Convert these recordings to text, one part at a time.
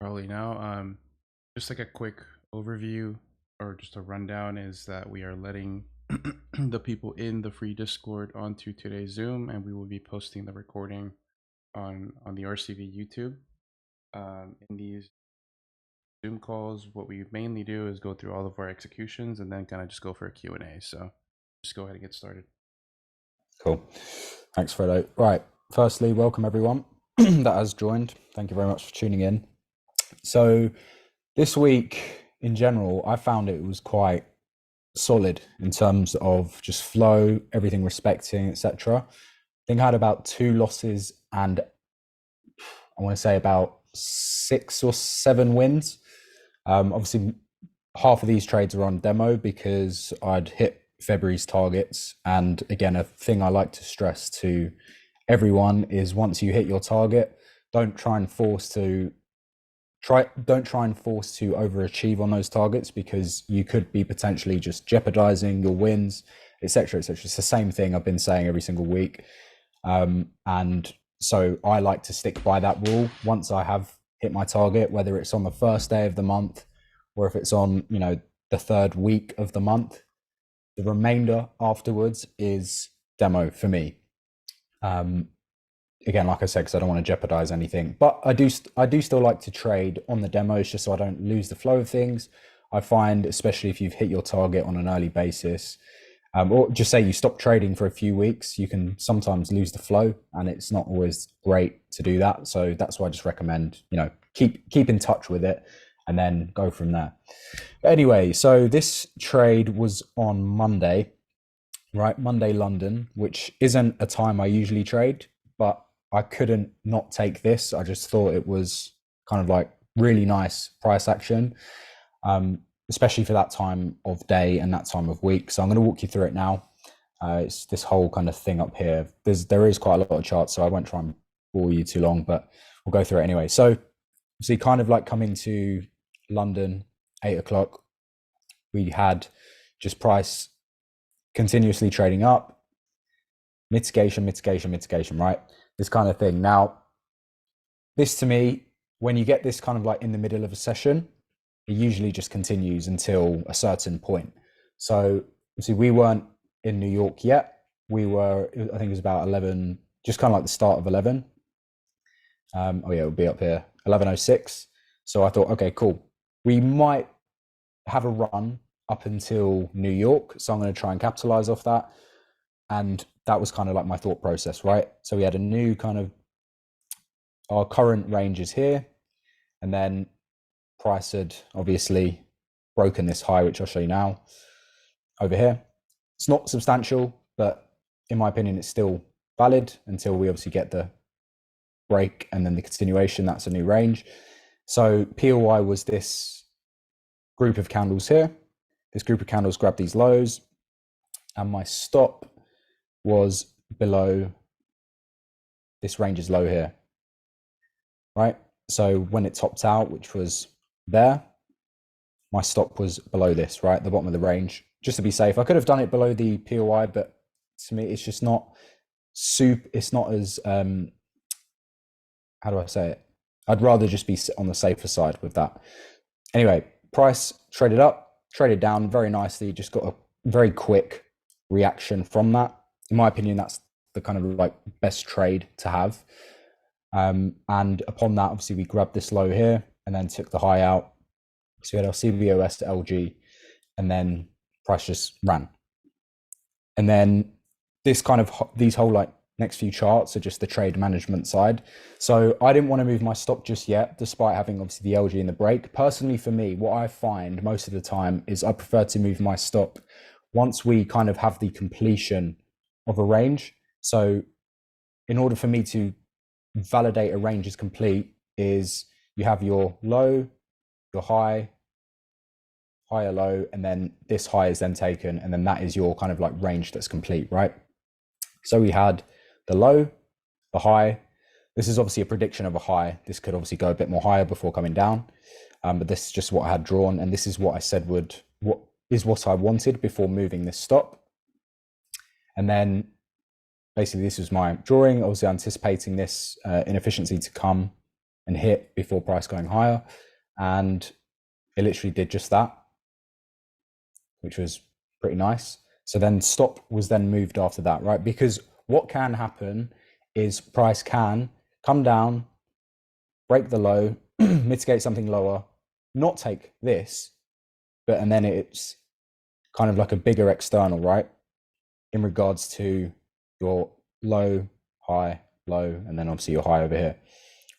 Probably now. Just like a quick overview or just a rundown is that we are letting the people in the free Discord onto today's Zoom, and we will be posting the recording on the RCV YouTube. In these Zoom calls, what we mainly do is go through all of our executions and then kind of just go for a Q&A. So just go ahead and get started. Cool. Thanks, Fredo. Right. Firstly, welcome everyone that has joined. Thank you very much for tuning in. So this week in general, I found it was quite solid in terms of just flow, everything respecting, etc. I think I had about 2 losses and I want to say about 6 or 7 wins. Obviously, half of these trades are on demo because I'd hit February's targets. And again, a thing I like to stress to everyone is once you hit your target, don't try and force to overachieve on those targets, because you could be potentially just jeopardizing your wins, etc., etc. It's the same thing I've been saying every single week. And so I like to stick by that rule. Once I have hit my target, whether it's on the first day of the month or if it's on, the third week of the month, the remainder afterwards is demo for me. Again, like I said, because I don't want to jeopardize anything, but I do still like to trade on the demos just so I don't lose the flow of things. I find, especially if you've hit your target on an early basis, or just say you stop trading for a few weeks, you can sometimes lose the flow, and it's not always great to do that. So that's why I just recommend, keep in touch with it and then go from there. But anyway, so this trade was on Monday, right? Monday London, which isn't a time I usually trade, but I couldn't not take this. I just thought it was kind of like really nice price action, especially for that time of day and that time of week. So I'm going to walk you through it now. It's this whole kind of thing up here. There is quite a lot of charts, so I won't try and bore you too long, but we'll go through it anyway. So kind of like coming to London, 8 o'clock, we had just price continuously trading up, mitigation, right? This kind of thing. Now, this to me, when you get this kind of like in the middle of a session, it usually just continues until a certain point. So see, we weren't in New York yet. We were, I think it was about 11, just kind of like the start of 11. Oh yeah, it'll be up here, 11:06. So I thought, okay, cool. We might have a run up until New York. So I'm going to try and capitalize off that. And that was kind of like my thought process, right? So we had a new kind of, our current range is here. And then price had obviously broken this high, which I'll show you now over here. It's not substantial, but in my opinion, it's still valid until we obviously get the break and then the continuation. That's a new range. So POI was this group of candles here. This group of candles grabbed these lows, and my stop was below this range's low here, right? So when it topped out, which was there, my stop was below this, right, the bottom of the range, just to be safe. I could have done it below the POI, but to me, it's just not it's not as, how do I say it? I'd rather just be on the safer side with that. Anyway, price traded up, traded down very nicely, just got a very quick reaction from that. In my opinion, that's the kind of like best trade to have. And upon that, obviously we grabbed this low here and then took the high out. So we had our CBOS to LG, and then price just ran. And then this kind of, these whole like next few charts are just the trade management side. So I didn't want to move my stop just yet, despite having obviously the LG in the break. Personally, for me, what I find most of the time is I prefer to move my stop once we kind of have the completion of a range. So in order for me to validate a range is complete, is you have your low, your high, higher low, and then this high is then taken, and then that is your kind of like range that's complete, right? So we had the low, the high. This is obviously a prediction of a high. This could obviously go a bit more higher before coming down, but this is just what I had drawn, and this is what I said what I wanted before moving this stop. And then basically this was my drawing, obviously anticipating this inefficiency to come and hit before price going higher. And it literally did just that, which was pretty nice. So then stop was then moved after that, right? Because what can happen is price can come down, break the low, mitigate something lower, not take this, and then it's kind of like a bigger external, right? In regards to your low, high, low, and then obviously your high over here,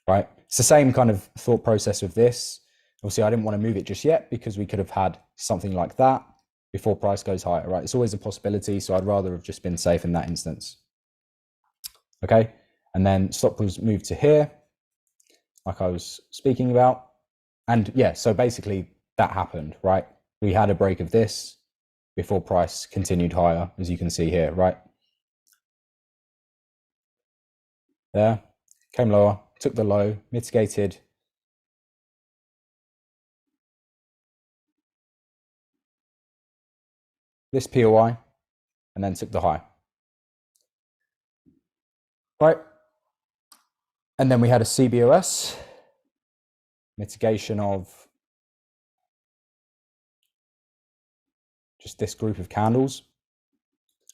right? It's the same kind of thought process with this. Obviously, I didn't want to move it just yet because we could have had something like that before price goes higher, right? It's always a possibility, so I'd rather have just been safe in that instance. Okay, and then stop was moved to here, like I was speaking about. And yeah, so basically that happened, right? We had a break of this before price continued higher, as you can see here, right? There, came lower, took the low, mitigated this POI, and then took the high. Right, and then we had a CBOS, mitigation of just this group of candles.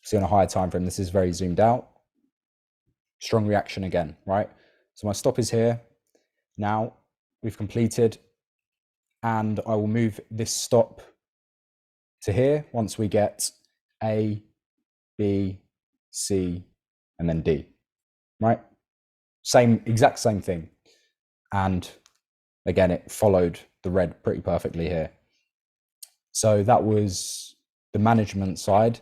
See on a higher time frame, this is very zoomed out. Strong reaction again, right? So my stop is here. Now we've completed, and I will move this stop to here once we get A, B, C, and then D, right? Exact same thing. And again, it followed the red pretty perfectly here. So that was the management side.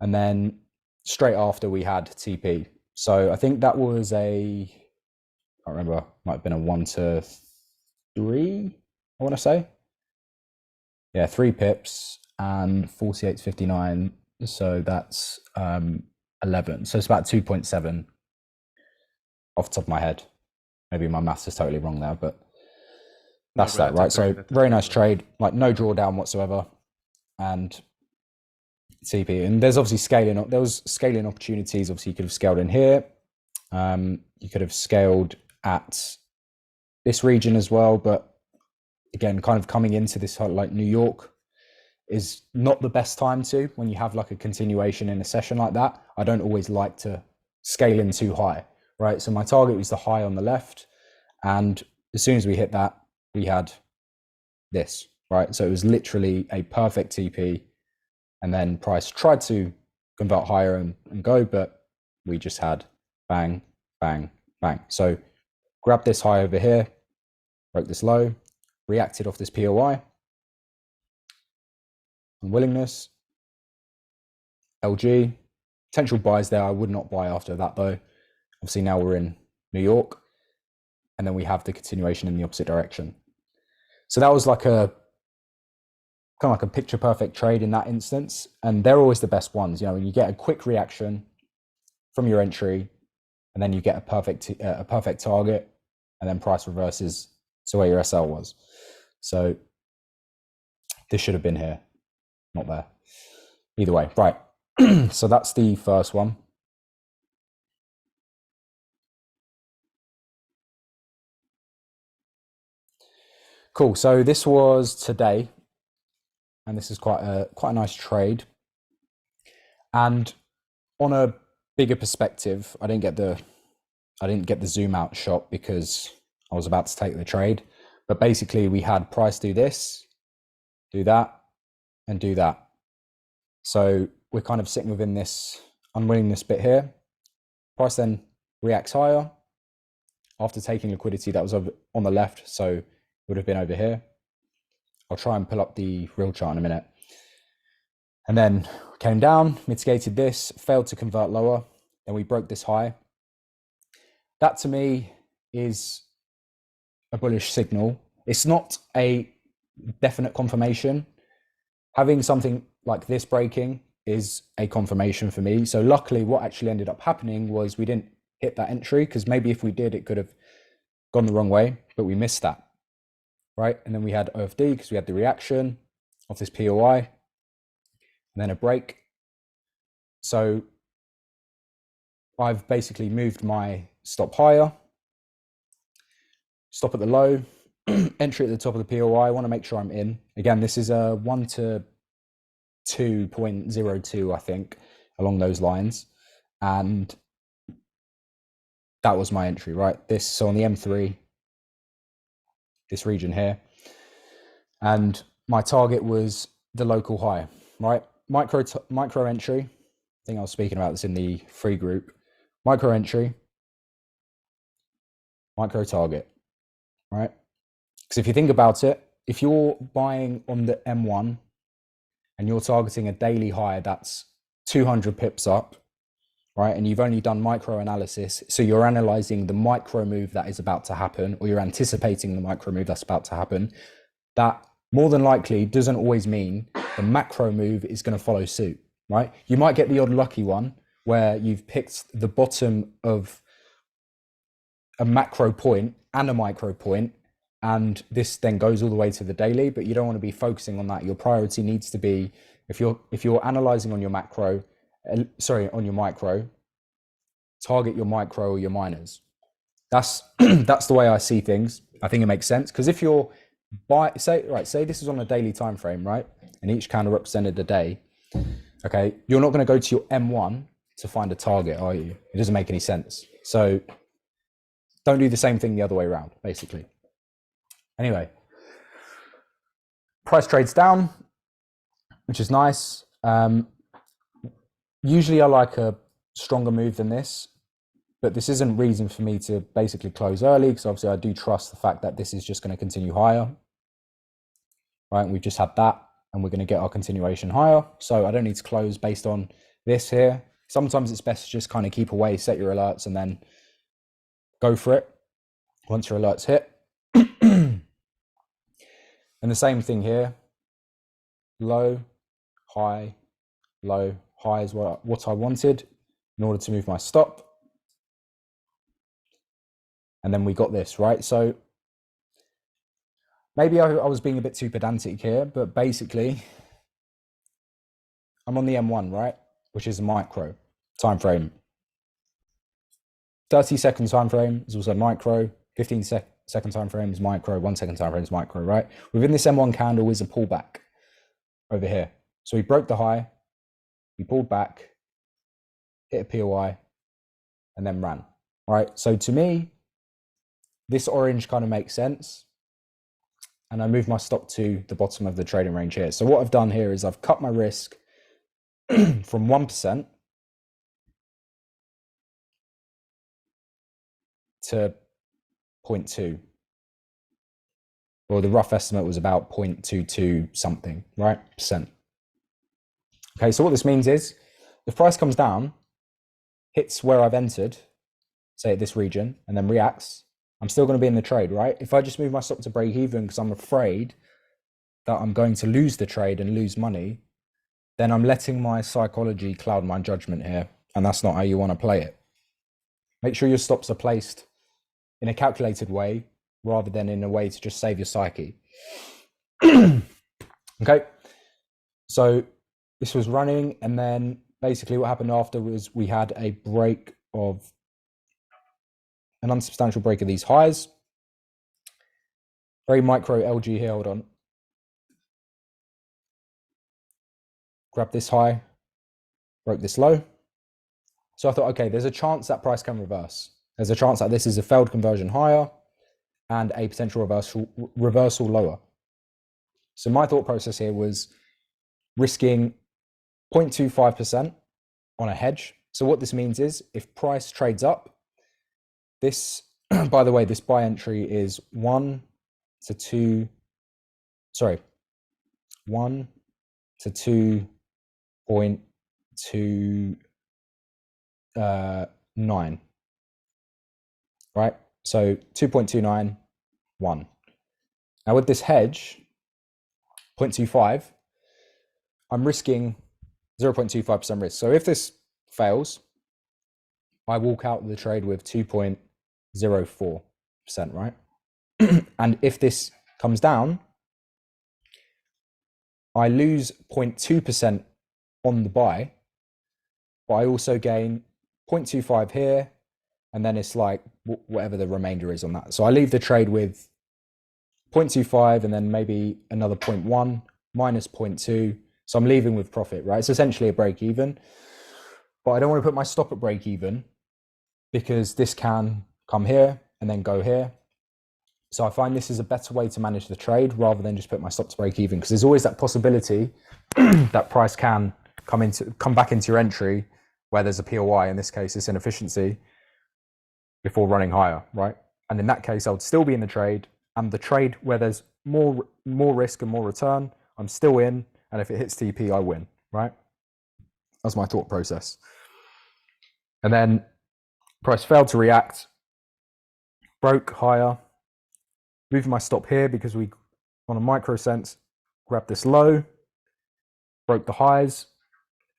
And then straight after we had TP. So I think that was I can't remember, might have been a 1 to 3, I want to say. Yeah, 3 pips and 48 to 59. So that's 11. So it's about 2.7 off the top of my head. Maybe my maths is totally wrong there, but that's that, right? So very nice trade, like no drawdown whatsoever. And TP, and there's obviously scaling. There was scaling opportunities. Obviously, you could have scaled in here. You could have scaled at this region as well, but again, kind of coming into this like New York is not the best time to when you have like a continuation in a session like that. I don't always like to scale in too high, right? So my target was the high on the left, and as soon as we hit that, we had this, right? So it was literally a perfect TP. And then price tried to convert higher and go, but we just had bang, bang, bang. So grab this high over here, broke this low, reacted off this POI, Unwillingness, LG, potential buys there. I would not buy after that though. Obviously now we're in New York, and then we have the continuation in the opposite direction. So that was like a kind of like a picture perfect trade in that instance, and they're always the best ones. You know, when you get a quick reaction from your entry, and then you get a perfect target, and then price reverses to where your SL was. So this should have been here, not there. Either way, right? So that's the first one. Cool. So this was today, and this is quite a nice trade. And on a bigger perspective, I didn't get the zoom out shot because I was about to take the trade. But basically, we had price do this, do that, and do that. So we're kind of sitting within this unwillingness bit here. Price then reacts higher after taking liquidity that was over on the left, so it would have been over here. I'll try and pull up the real chart in a minute. And then came down, mitigated this, failed to convert lower, then we broke this high. That to me is a bullish signal. It's not a definite confirmation. Having something like this breaking is a confirmation for me. So luckily what actually ended up happening was we didn't hit that entry, because maybe if we did, it could have gone the wrong way, but we missed that, right? And then we had OFD because we had the reaction of this POI and then a break. So I've basically moved my stop higher, stop at the low, entry at the top of the POI. I want to make sure I'm in. Again, this is a 1 to 2.02, I think, along those lines. And that was my entry, right? So on the M3, this region here. And my target was the local high, right? Micro entry. I think I was speaking about this in the free group. Micro entry, micro target, right? Because if you think about it, if you're buying on the M1 and you're targeting a daily high that's 200 pips up, right? And you've only done micro analysis. So you're analyzing the micro move that is about to happen, or you're anticipating the micro move that's about to happen. That more than likely doesn't always mean the macro move is going to follow suit, right? You might get the odd lucky one where you've picked the bottom of a macro point and a micro point, and this then goes all the way to the daily, but you don't want to be focusing on that. Your priority needs to be, if you're analyzing on your macro, on your micro, target your micro or your minors. That's that's the way I see things. I think it makes sense, because if you're say this is on a daily time frame, right, and each candle represented a day, okay, you're not going to go to your M1 to find a target, are you? It doesn't make any sense. So don't do the same thing the other way around, basically. Anyway, price trades down, which is nice. Usually I like a stronger move than this, but this isn't reason for me to basically close early, because obviously I do trust the fact that this is just going to continue higher, right? And we've just had that, and we're going to get our continuation higher. So I don't need to close based on this here. Sometimes it's best to just kind of keep away, set your alerts, and then go for it once your alerts hit. And the same thing here, low, high is what I wanted in order to move my stop. And then we got this, right? So maybe I was being a bit too pedantic here, but basically I'm on the M1, right? Which is a micro time frame. 30-second time frame is also micro, 15-second time frame is micro, 1 second time frame is micro, right? Within this M1 candle is a pullback over here. So we broke the high, we pulled back, hit a POI, and then ran, right? So to me, this orange kind of makes sense. And I moved my stop to the bottom of the trading range here. So what I've done here is I've cut my risk from 1% to 0.2. Or the rough estimate was about 0.22 something, right? Percent. Okay, so what this means is if price comes down, hits where I've entered, say at this region, and then reacts, I'm still going to be in the trade, right? If I just move my stop to break even because I'm afraid that I'm going to lose the trade and lose money, then I'm letting my psychology cloud my judgment here. And that's not how you want to play it. Make sure your stops are placed in a calculated way rather than in a way to just save your psyche. Okay, so this was running, and then basically what happened after was we had a break of an unsubstantial break of these highs. Very micro LG here, hold on. Grab this high, broke this low. So I thought, okay, there's a chance that price can reverse. There's a chance that this is a failed conversion higher and a potential reversal lower. So my thought process here was risking 0.25% on a hedge. So what this means is if price trades up, this, by the way, this buy entry is 1 to 2.29, right? So 2.29, 1. Now with this hedge, 0.25, I'm risking 0.25% risk. So if this fails, I walk out of the trade with 2.04%, right? And if this comes down, I lose 0.2% on the buy, but I also gain 0.25 here and then it's like whatever the remainder is on that. So I leave the trade with 0.25 and then maybe another 0.1 minus 0.2. So I'm leaving with profit, right? It's essentially a break even, but I don't want to put my stop at break even because this can come here and then go here. So I find this is a better way to manage the trade rather than just put my stop to break even, because there's always that possibility that price can come back into your entry where there's a POI, in this case it's inefficiency, before running higher, right? And in that case I would still be in the trade, and the trade where there's more risk and more return, I'm still in, and if it hits TP I win, right? That's my thought process. And then price failed to react, broke higher, moving my stop here because we, on a micro sense, grabbed this low, broke the highs,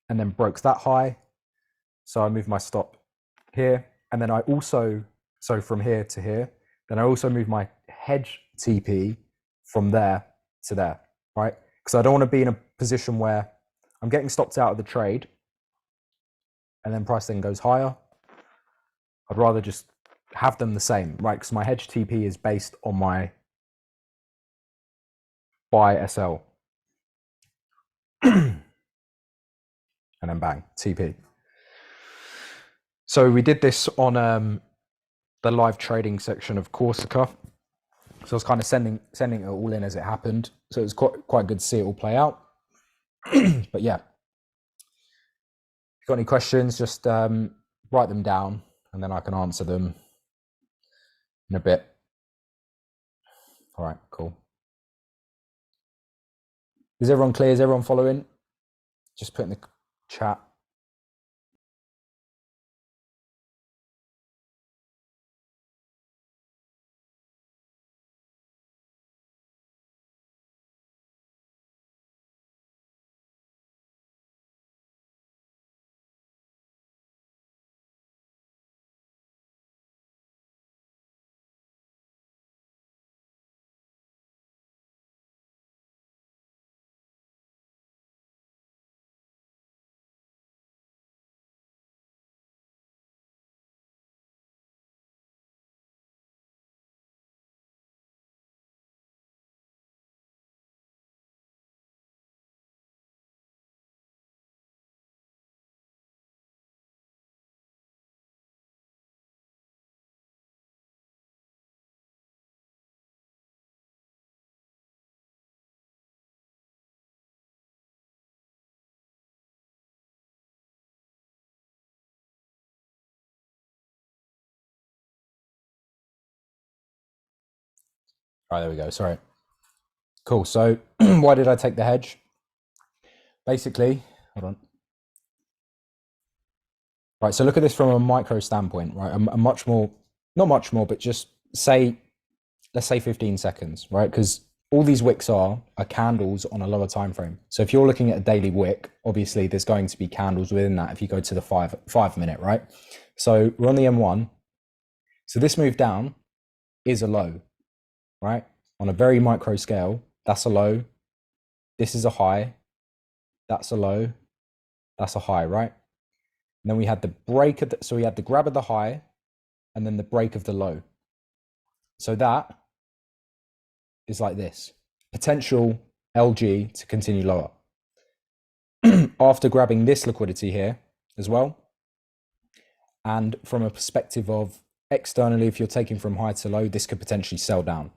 and then broke that high. So I moved my stop here. And then I also, so from here to here, then I also move my hedge TP from there to there, right? Because I don't want to be in a position where I'm getting stopped out of the trade and then price then goes higher. I'd rather just have them the same, right? Because my hedge TP is based on my buy SL. And then bang, TP. So we did this on the live trading section of Corsica. So I was kind of sending it all in as it happened. So it was quite good to see it all play out. But yeah, if you've got any questions, just write them down and then I can answer them in a bit. All right, cool. Is everyone clear? Is everyone following? Just put in the chat. All right, there we go. Sorry. Cool. So why did I take the hedge? Basically, hold on. Right, so look at this from a micro standpoint, right? A much more, not much more, but just say, let's say 15 seconds, right? Because all these wicks are candles on a lower time frame. So if you're looking at a daily wick, obviously there's going to be candles within that if you go to the 5 minute, right? So we're on the M1. So this move down is a low, right? On a very micro scale, that's a low. This is a high. That's a low. That's a high, right? And then we had the break of the, so we had the grab of the high and then the break of the low. So that is like this. Potential LG to continue lower. After grabbing this liquidity here as well. And from a perspective of externally, if you're taking from high to low, this could potentially sell down.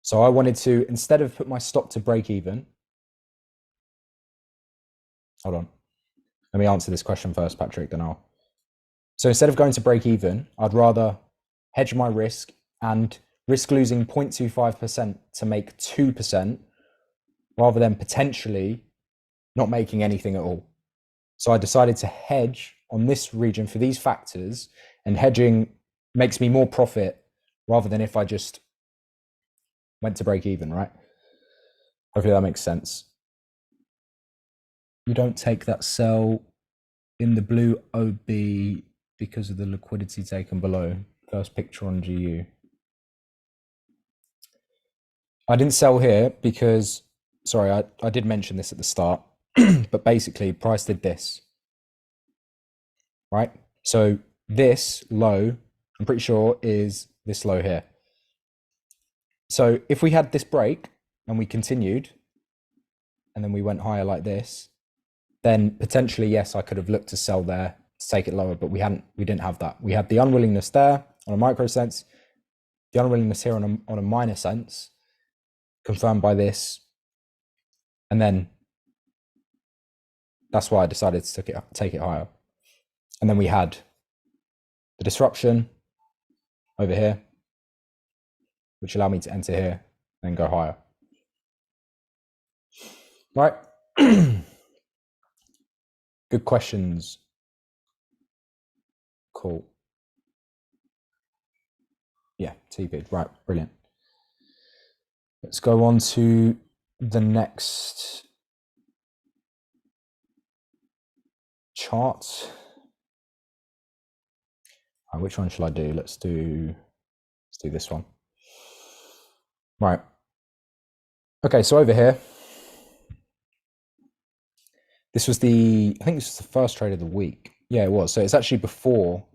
So I wanted to, instead of put my stop to break even, hold on. Let me answer this question first, Patrick, then I'll. So instead of going to break even, I'd rather hedge my risk and risk losing 0.25% to make 2% rather than potentially not making anything at all. So I decided to hedge on this region for these factors, and hedging makes me more profit rather than if I just went to break even, right? Hopefully that makes sense. You don't take that sell in the blue OB because of the liquidity taken below. First picture on GU. I didn't sell here because, sorry, I did mention this at the start, but basically price did this, right? So this low, I'm pretty sure, is this low here. So if we had this break and we continued, and then we went higher like this, then potentially, yes, I could have looked to sell there to take it lower, but we didn't have that. We had the unwillingness there on a micro sense, the unwillingness here on a minor sense, confirmed by this, and then that's why I decided to take it higher. And then we had the disruption over here, which allowed me to enter here and go higher. Right. Good questions. Cool. Yeah, TP. Right, brilliant. Let's go on to the next chart. Right, which one shall I do? Let's do this one. Right. Okay, so over here, this was I think this was the first trade of the week. Yeah, it was. So it's actually before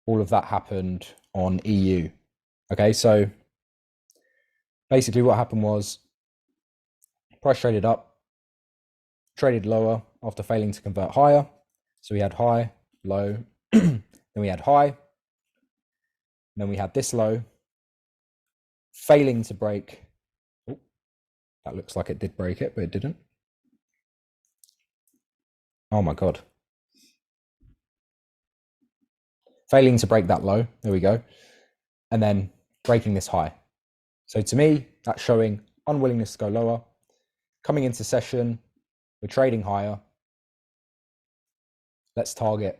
all of that happened on EU. Okay, so basically what happened was price traded up, traded lower after failing to convert higher. So we had high, low, then we had high, then we had this low, failing to break. Oh, that looks like it did break it, but it didn't. Oh my God. Failing to break that low, there we go. And then breaking this high. So to me, that's showing unwillingness to go lower. Coming into session, we're trading higher. Let's target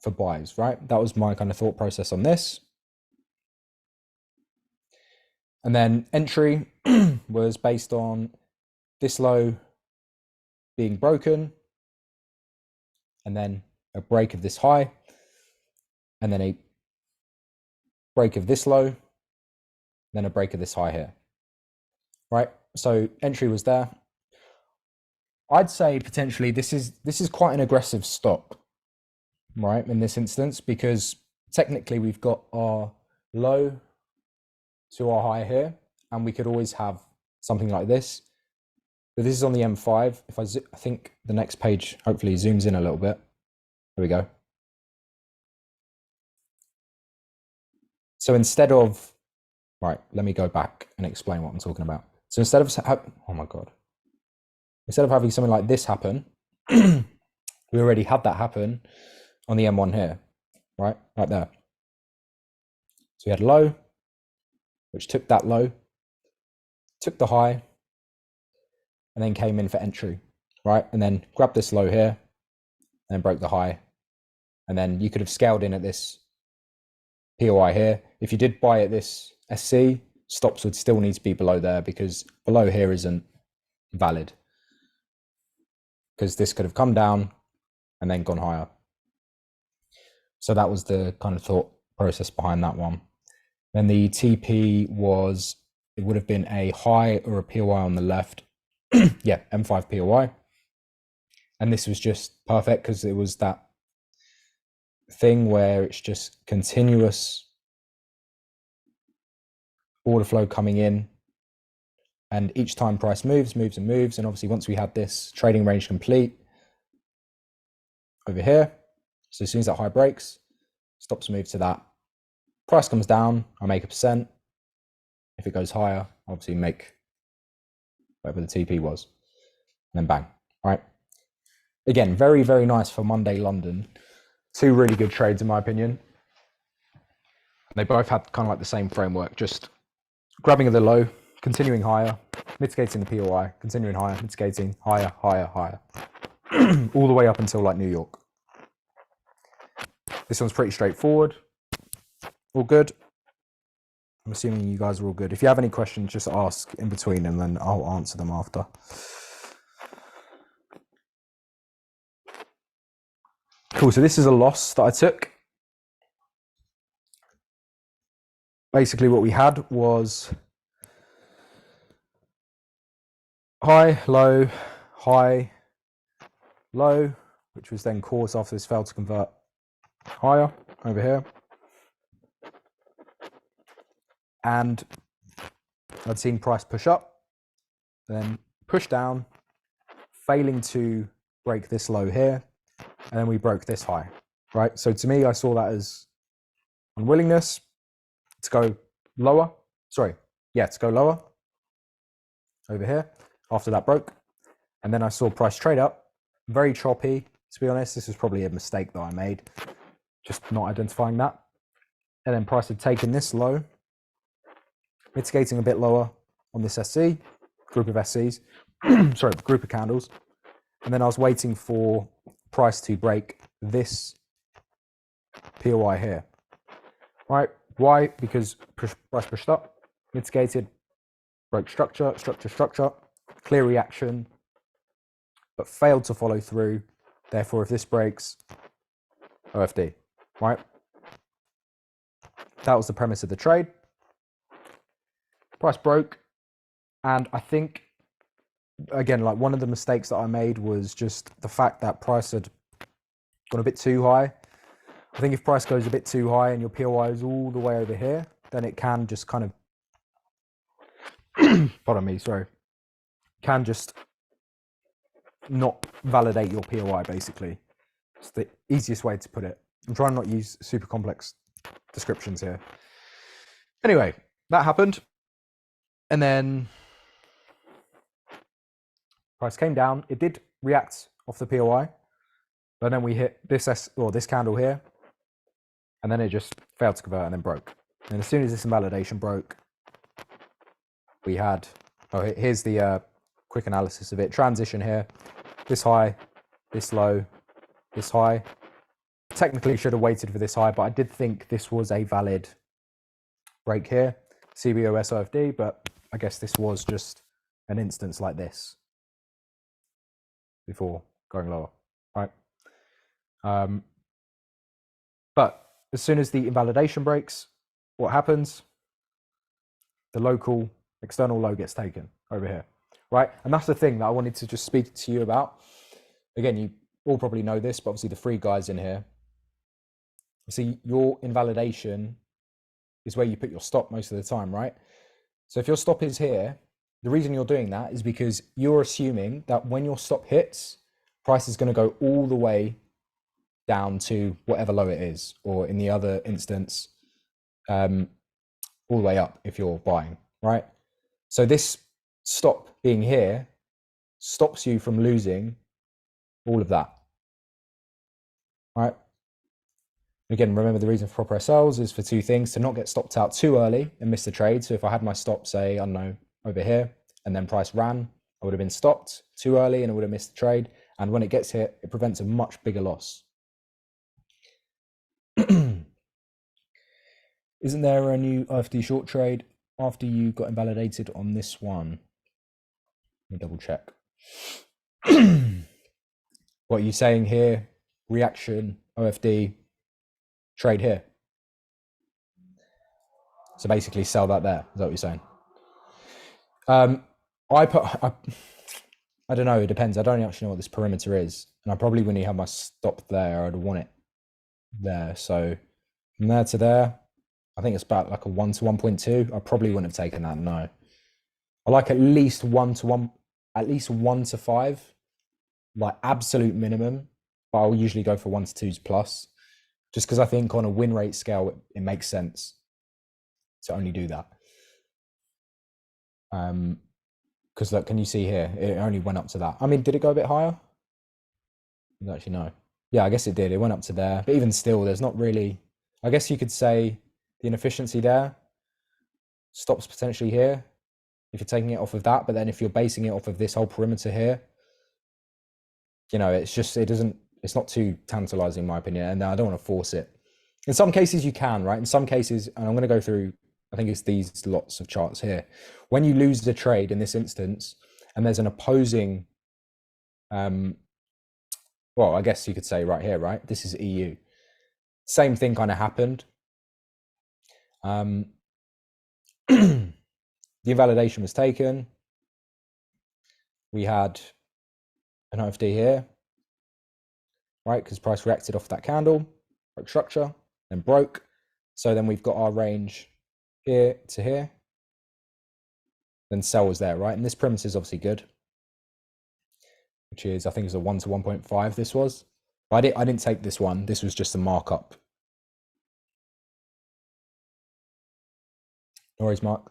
for buys, right? That was my kind of thought process on this. And then entry was based on this low being broken, and then a break of this high, and then a break of this low, then a break of this high here, right? So entry was there. I'd say potentially this is quite an aggressive stop, right, in this instance, because technically we've got our low to our high here, and we could always have something like this. But this is on the M5. If I think the next page hopefully zooms in a little bit. There we go. So instead of, right, let me go back and explain what I'm talking about. So instead of, oh my God. Instead of having something like this happen, we already had that happen on the M1 here, right there. So we had low, which took that low, took the high, and then came in for entry, right? And then grabbed this low here, and then broke the high. And then you could have scaled in at this POI here. If you did buy at this SC, stops would still need to be below there, because below here isn't valid, because this could have come down and then gone higher. So that was the kind of thought process behind that one. Then the TP was, it would have been a high or a POI on the left. Yeah, M5 POI. And this was just perfect because it was that thing where it's just continuous order flow coming in. And each time price moves. And obviously once we had this trading range complete over here, so as soon as that high breaks, stops move to that. Price comes down, I make a percent. If it goes higher, obviously make whatever the TP was, and then bang, right? Again, very, very nice for Monday London. Two really good trades in my opinion. They both had kind of like the same framework, just grabbing at the low, continuing higher, mitigating the POI, continuing higher, mitigating higher, higher, higher, all the way up until like New York. This one's pretty straightforward. All good. I'm assuming you guys are all good. If you have any questions, just ask in between and then I'll answer them after. Cool, so this is a loss that I took. Basically what we had was high, low, which was then caused after this failed to convert higher over here. And I'd seen price push up, then push down, failing to break this low here, and then we broke this high, right? So to me, I saw that as unwillingness to go lower. Sorry, yeah, to go lower over here after that broke. And then I saw price trade up, very choppy. To be honest, this was probably a mistake that I made, just not identifying that. And then price had taken this low, mitigating a bit lower on this SC, group of SCs, sorry, group of candles. And then I was waiting for price to break this POI here, right? Why? Because price pushed up, mitigated, broke structure, clear reaction, but failed to follow through. Therefore, if this breaks, OFD, right? That was the premise of the trade. Price broke, and I think, again, like one of the mistakes that I made was just the fact that price had gone a bit too high. I think if price goes a bit too high and your POI is all the way over here, then it can just kind of, pardon me, sorry, can just not validate your POI, basically. It's the easiest way to put it. I'm trying not to use super complex descriptions here. Anyway, that happened. And then price came down. It did react off the POI, but then we hit this this candle here, and then it just failed to convert and then broke. And as soon as this invalidation broke, we had, oh, here's the quick analysis of it. Transition here, this high, this low, this high. Technically should have waited for this high, but I did think this was a valid break here, CBOS OFD, but I guess this was just an instance like this before going lower, right? But as soon as the invalidation breaks, what happens? The local external low gets taken over here, right? And that's the thing that I wanted to just speak to you about. Again, you all probably know this, but obviously the three guys in here. See, your invalidation is where you put your stop most of the time, right? So if your stop is here, the reason you're doing that is because you're assuming that when your stop hits, price is going to go all the way down to whatever low it is, or in the other instance, all the way up if you're buying, right? So this stop being here stops you from losing all of that, right? Again, remember the reason for proper SLs is for two things: to not get stopped out too early and miss the trade. So if I had my stop, say, I don't know, over here, and then price ran, I would have been stopped too early and I would have missed the trade. And when it gets hit, it prevents a much bigger loss. Isn't there a new OFD short trade after you got invalidated on this one? Let me double check. What are you saying here? Reaction, OFD, trade here. So basically sell that there. Is that what you're saying? I don't know. It depends. I don't actually know what this perimeter is. And I probably wouldn't have my stop there. I'd want it there. So from there to there, I think it's about like a 1 to 1.2. I probably wouldn't have taken that. No. I like at least 1 to 1, at least 1 to 5, like absolute minimum. But I'll usually go for 1 to 2s plus, just because I think on a win rate scale, it makes sense to only do that. Because look, can you see here? It only went up to that. I mean, did it go a bit higher? I don't actually know. Yeah, I guess it did. It went up to there. But even still, there's not really, I guess you could say the inefficiency there stops potentially here if you're taking it off of that. But then if you're basing it off of this whole perimeter here, you know, it's just, it's not too tantalizing in my opinion. And I don't want to force it. In some cases you can, right? In some cases, and I'm going to go through, I think it's these lots of charts here. When you lose the trade in this instance, and there's an opposing, well, I guess you could say right here, right? This is EU. Same thing kind of happened. The invalidation was taken. We had an OFD here, right? Because price reacted off that candle. broke structure, then broke. So then we've got our range here to here. Then sell was there, right? And this premise is obviously good, which is, I think it's a 1 to 1.5 this was. But I didn't take this one. This was just a markup. No worries, Mark.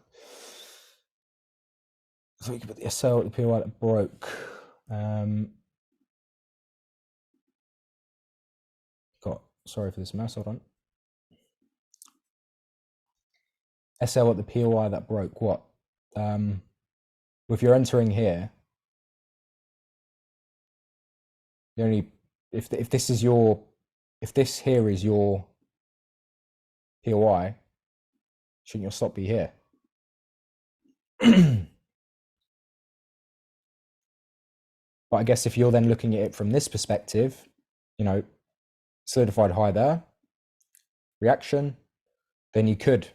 So we can put the SL at the POI that broke. Sorry for this mouse, hold on. SL at the POI that broke, what? If you're entering here, you only, if this here is your POI, shouldn't your stop be here? But I guess if you're then looking at it from this perspective, you know, solidified high there, reaction, then you could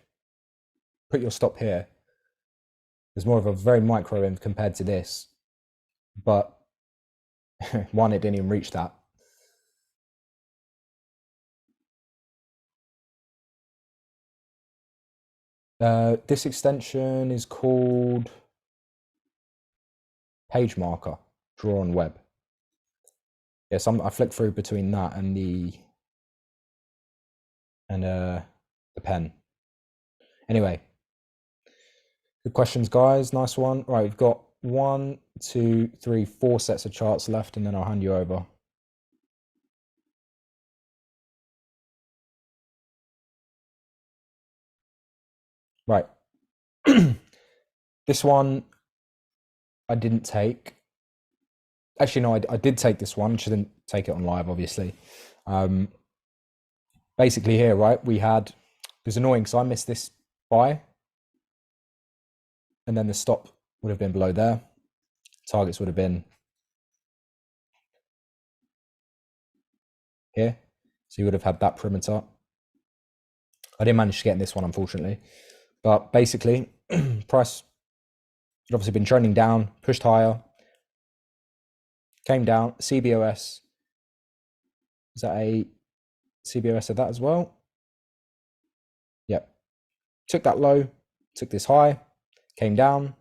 put your stop here. There's more of a very micro end compared to this, but one, it didn't even reach that. This extension is called page marker, draw on web. Yes, I flicked through between that and the pen. Anyway, good questions, guys. Nice one. Right, we've got 1, 2, 3, 4 sets of charts left, and then I'll hand you over. Right. This one I didn't take. Actually, no, I did take this one. Just didn't take it on live, obviously. Basically here, right, we had, it was annoying because I missed this buy, and then the stop would have been below there. Targets would have been here. So you would have had that perimeter. I didn't manage to get in this one, unfortunately. But basically, price had obviously been trending down, pushed higher, came down, CBOS. Is that a CBOS of that as well? Yep. Took that low, took this high, came down,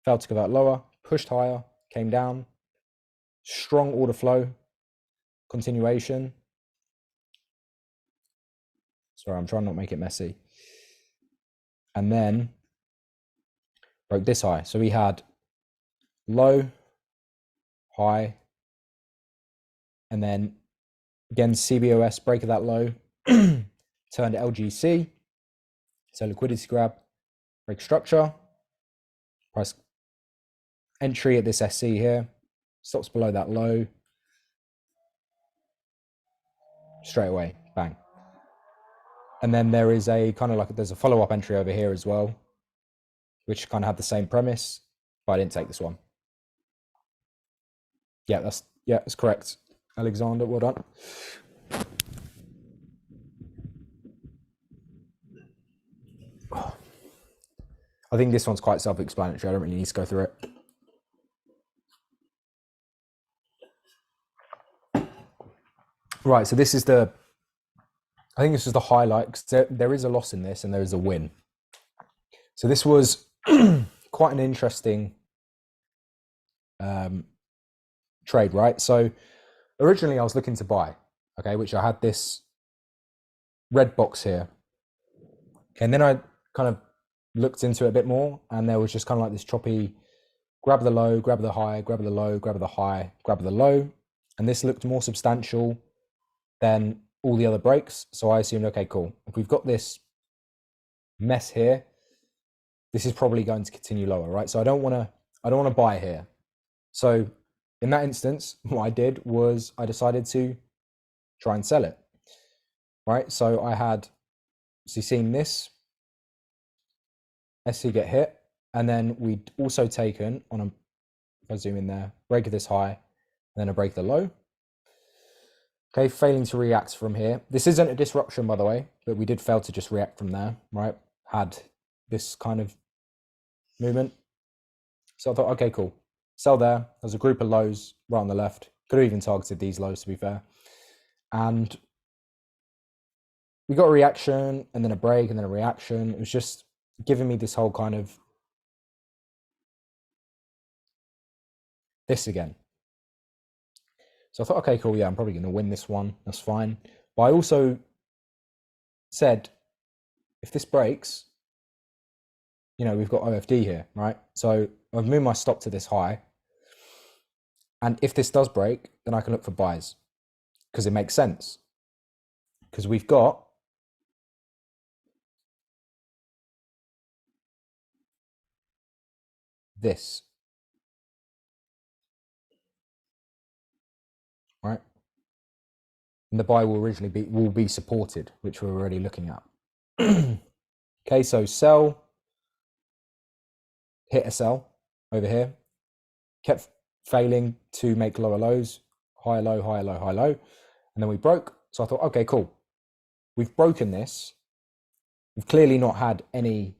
failed to go that lower, pushed higher, came down. Strong order flow, continuation. Sorry, I'm trying not to make it messy. And then broke this high. So we had low, high, and then again, CBOS, break of that low, turned LGC, so liquidity grab, break structure, price entry at this SC here, stops below that low, straight away, bang. And then there is a kind of like, there's a follow-up entry over here as well, which kind of had the same premise, but I didn't take this one. Yeah, that's correct. Alexander, well done. I think this one's quite self-explanatory. I don't really need to go through it. Right, so this is I think this is the highlight, because there is a loss in this and there is a win. So this was quite an interesting trade, right? So originally I was looking to buy, okay, which I had this red box here. Okay, and then I kind of looked into it a bit more, and there was just kind of like this choppy grab the low, grab the high, grab the low, grab the high, grab the low. And this looked more substantial than all the other breaks. So I assumed, okay, cool. If we've got this mess here, this is probably going to continue lower, right? So I don't want to buy here. So in that instance, what I did was I decided to try and sell it, right? So I had, seen this SC get hit, and then we'd also taken on a, if I zoom in there, break of this high, and then a break of the low. Okay, failing to react from here. This isn't a disruption, by the way, but we did fail to just react from there, right? Had this kind of movement. So I thought, okay, cool. Sell there. There's a group of lows right on the left. Could have even targeted these lows, to be fair. And we got a reaction and then a break and then a reaction. It was just giving me this whole kind of this again. So I thought, okay, cool. Yeah, I'm probably going to win this one. That's fine. But I also said, if this breaks, you know, we've got OFD here, right? So I've moved my stop to this high. And if this does break, then I can look for buys because it makes sense. Because we've got this, right? And the buy will be supported, which we're already looking at. Okay, so sell, hit a sell over here, kept failing to make lower lows, higher low, higher low, higher low, and then we broke. So I thought, okay, cool. We've broken this. We've clearly not had any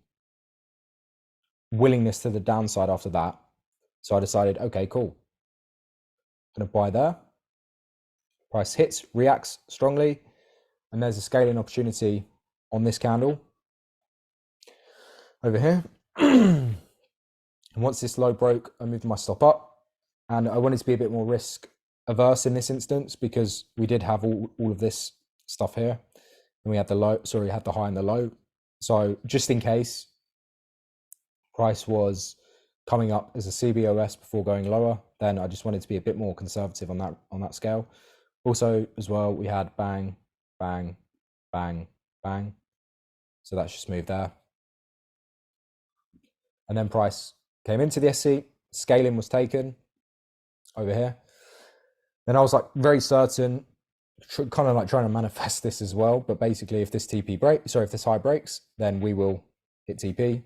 willingness to the downside after that. So I decided, okay, cool. I'm going to buy there. Price hits, reacts strongly, and there's a scaling opportunity on this candle over here. And once this low broke, I moved my stop up, and I wanted to be a bit more risk averse in this instance because we did have all of this stuff here, and we had the low. Sorry, had the high and the low. So just in case, price was coming up as a CBOS before going lower, then I just wanted to be a bit more conservative on that scale. Also, as well, we had bang, bang, bang, bang. So that's just moved there. And then price came into the SC, scaling was taken over here. Then I was like very certain, kind of like trying to manifest this as well. But basically, if this TP breaks, sorry, if this high breaks, then we will hit TP.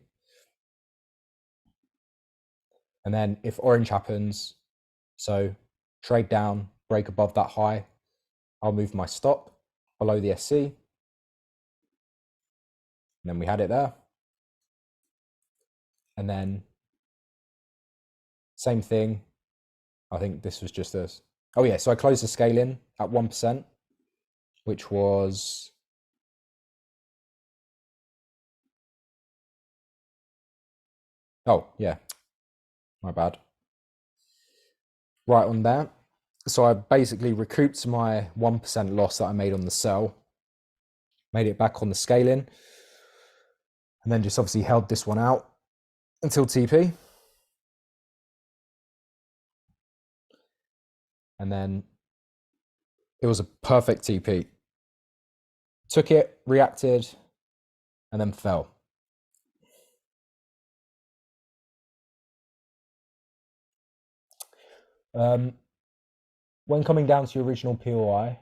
And then if orange happens, so trade down, break above that high, I'll move my stop below the SC. And then we had it there. And then same thing. I think this was just this. Oh yeah, so I closed the scale in at 1%, which was oh yeah, my bad. Right on there. So I basically recouped my 1% loss that I made on the sell, made it back on the scaling, and then just obviously held this one out until TP. And then it was a perfect TP. Took it, reacted, and then fell. When coming down to your original POI,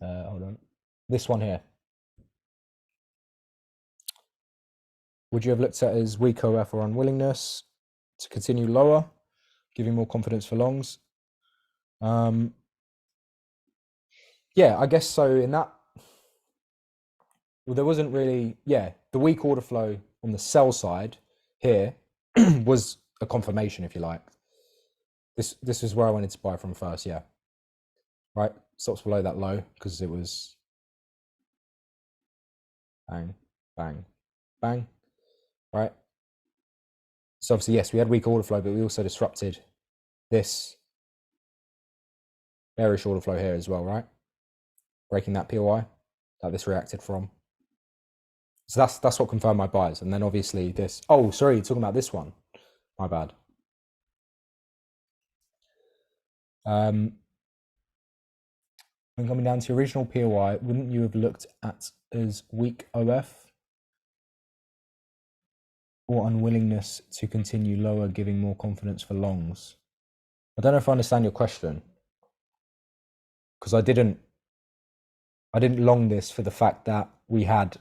hold on, this one here, would you have looked at as weak OF or unwillingness to continue lower, giving more confidence for longs? Yeah, I guess so. In that, well, there wasn't really, yeah, the weak order flow on the sell side here was a confirmation, if you like. This is where I wanted to buy from first, yeah. Right, stops below that low because it was bang, bang, bang, right? So obviously, yes, we had weak order flow, but we also disrupted this bearish order flow here as well, right? Breaking that POI that this reacted from. So that's what confirmed my buys. And then obviously this, oh, sorry, you're talking about this one. My bad. When coming down to your original POI, wouldn't you have looked at as weak OF or unwillingness to continue lower, giving more confidence for longs? I don't know if I understand your question because I didn't long this for the fact that we had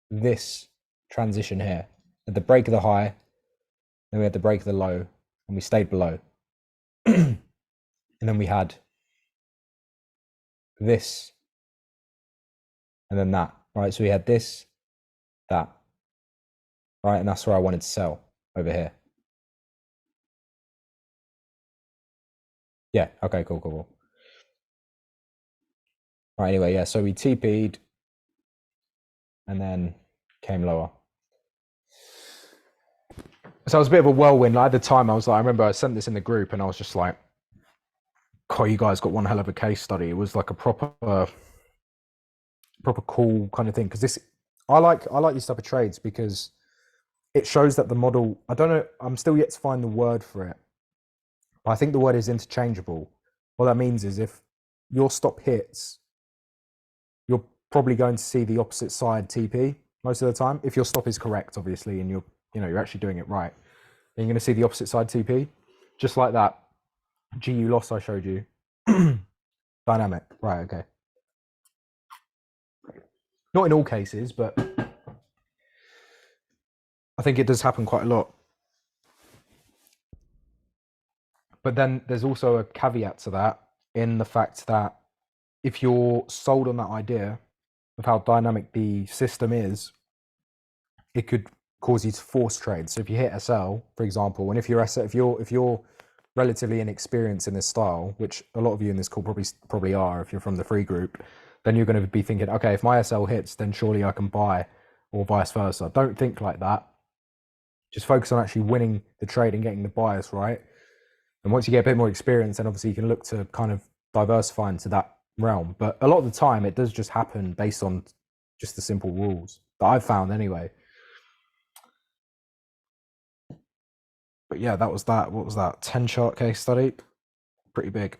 this transition here at the break of the high, then we had the break of the low, and we stayed below. And then we had this, and then that, right? So we had this, that, right? And that's where I wanted to sell over here. Yeah, okay, cool. Right, anyway, yeah, so we TP'd and then came lower. So it was a bit of a whirlwind. Like, at the time, I remember I sent this in the group and I was just like, "Oh, you guys got one hell of a case study." It was like a proper cool kind of thing. Because I like these type of trades because it shows that the model, I don't know, I'm still yet to find the word for it, but I think the word is interchangeable. What that means is if your stop hits, you're probably going to see the opposite side TP most of the time. If your stop is correct, obviously, and you're actually doing it right, then you're going to see the opposite side TP, just like that GU loss I showed you. Dynamic, right? Okay. Not in all cases, but I think it does happen quite a lot. But then there's also a caveat to that in the fact that if you're sold on that idea of how dynamic the system is, it could cause you to force trade. So if you hit SL, for example, and if you're relatively inexperienced in this style, which a lot of you in this call probably are, if you're from the free group, then you're going to be thinking, okay, if my SL hits, then surely I can buy, or vice versa. Don't think like that. Just focus on actually winning the trade and getting the bias right. And once you get a bit more experience, then obviously you can look to kind of diversify into that realm. But a lot of the time, it does just happen based on just the simple rules that I've found anyway. But yeah, that was that. What was that? 10 chart case study. Pretty big.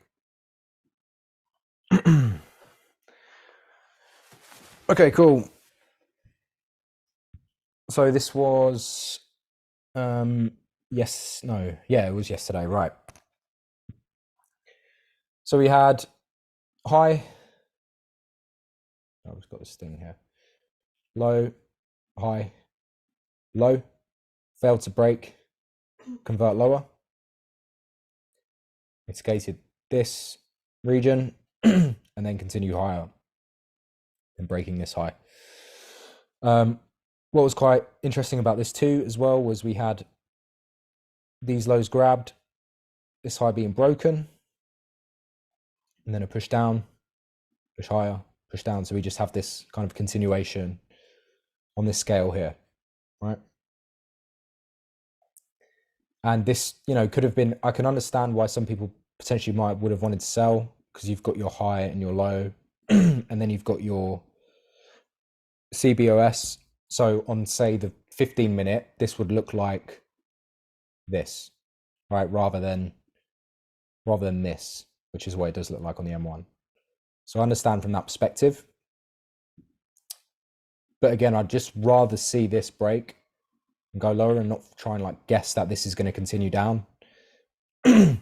Okay, cool. So this was it was yesterday, right? So we had high. I've got this thing here. Low, high, low, failed to break, convert lower. Mitigated this region and then continue higher and breaking this high. What was quite interesting about this too as well was we had these lows grabbed, this high being broken, and then a push down, push higher, push down. So we just have this kind of continuation on this scale here, right? And this, could have been, I can understand why some people potentially would have wanted to sell, because you've got your high and your low, and then you've got your CBOS. So on, say, the 15-minute, this would look like this, right? Rather than this, which is what it does look like on the M1. So I understand from that perspective. But again, I'd just rather see this break and go lower and not try and guess that this is going to continue down. So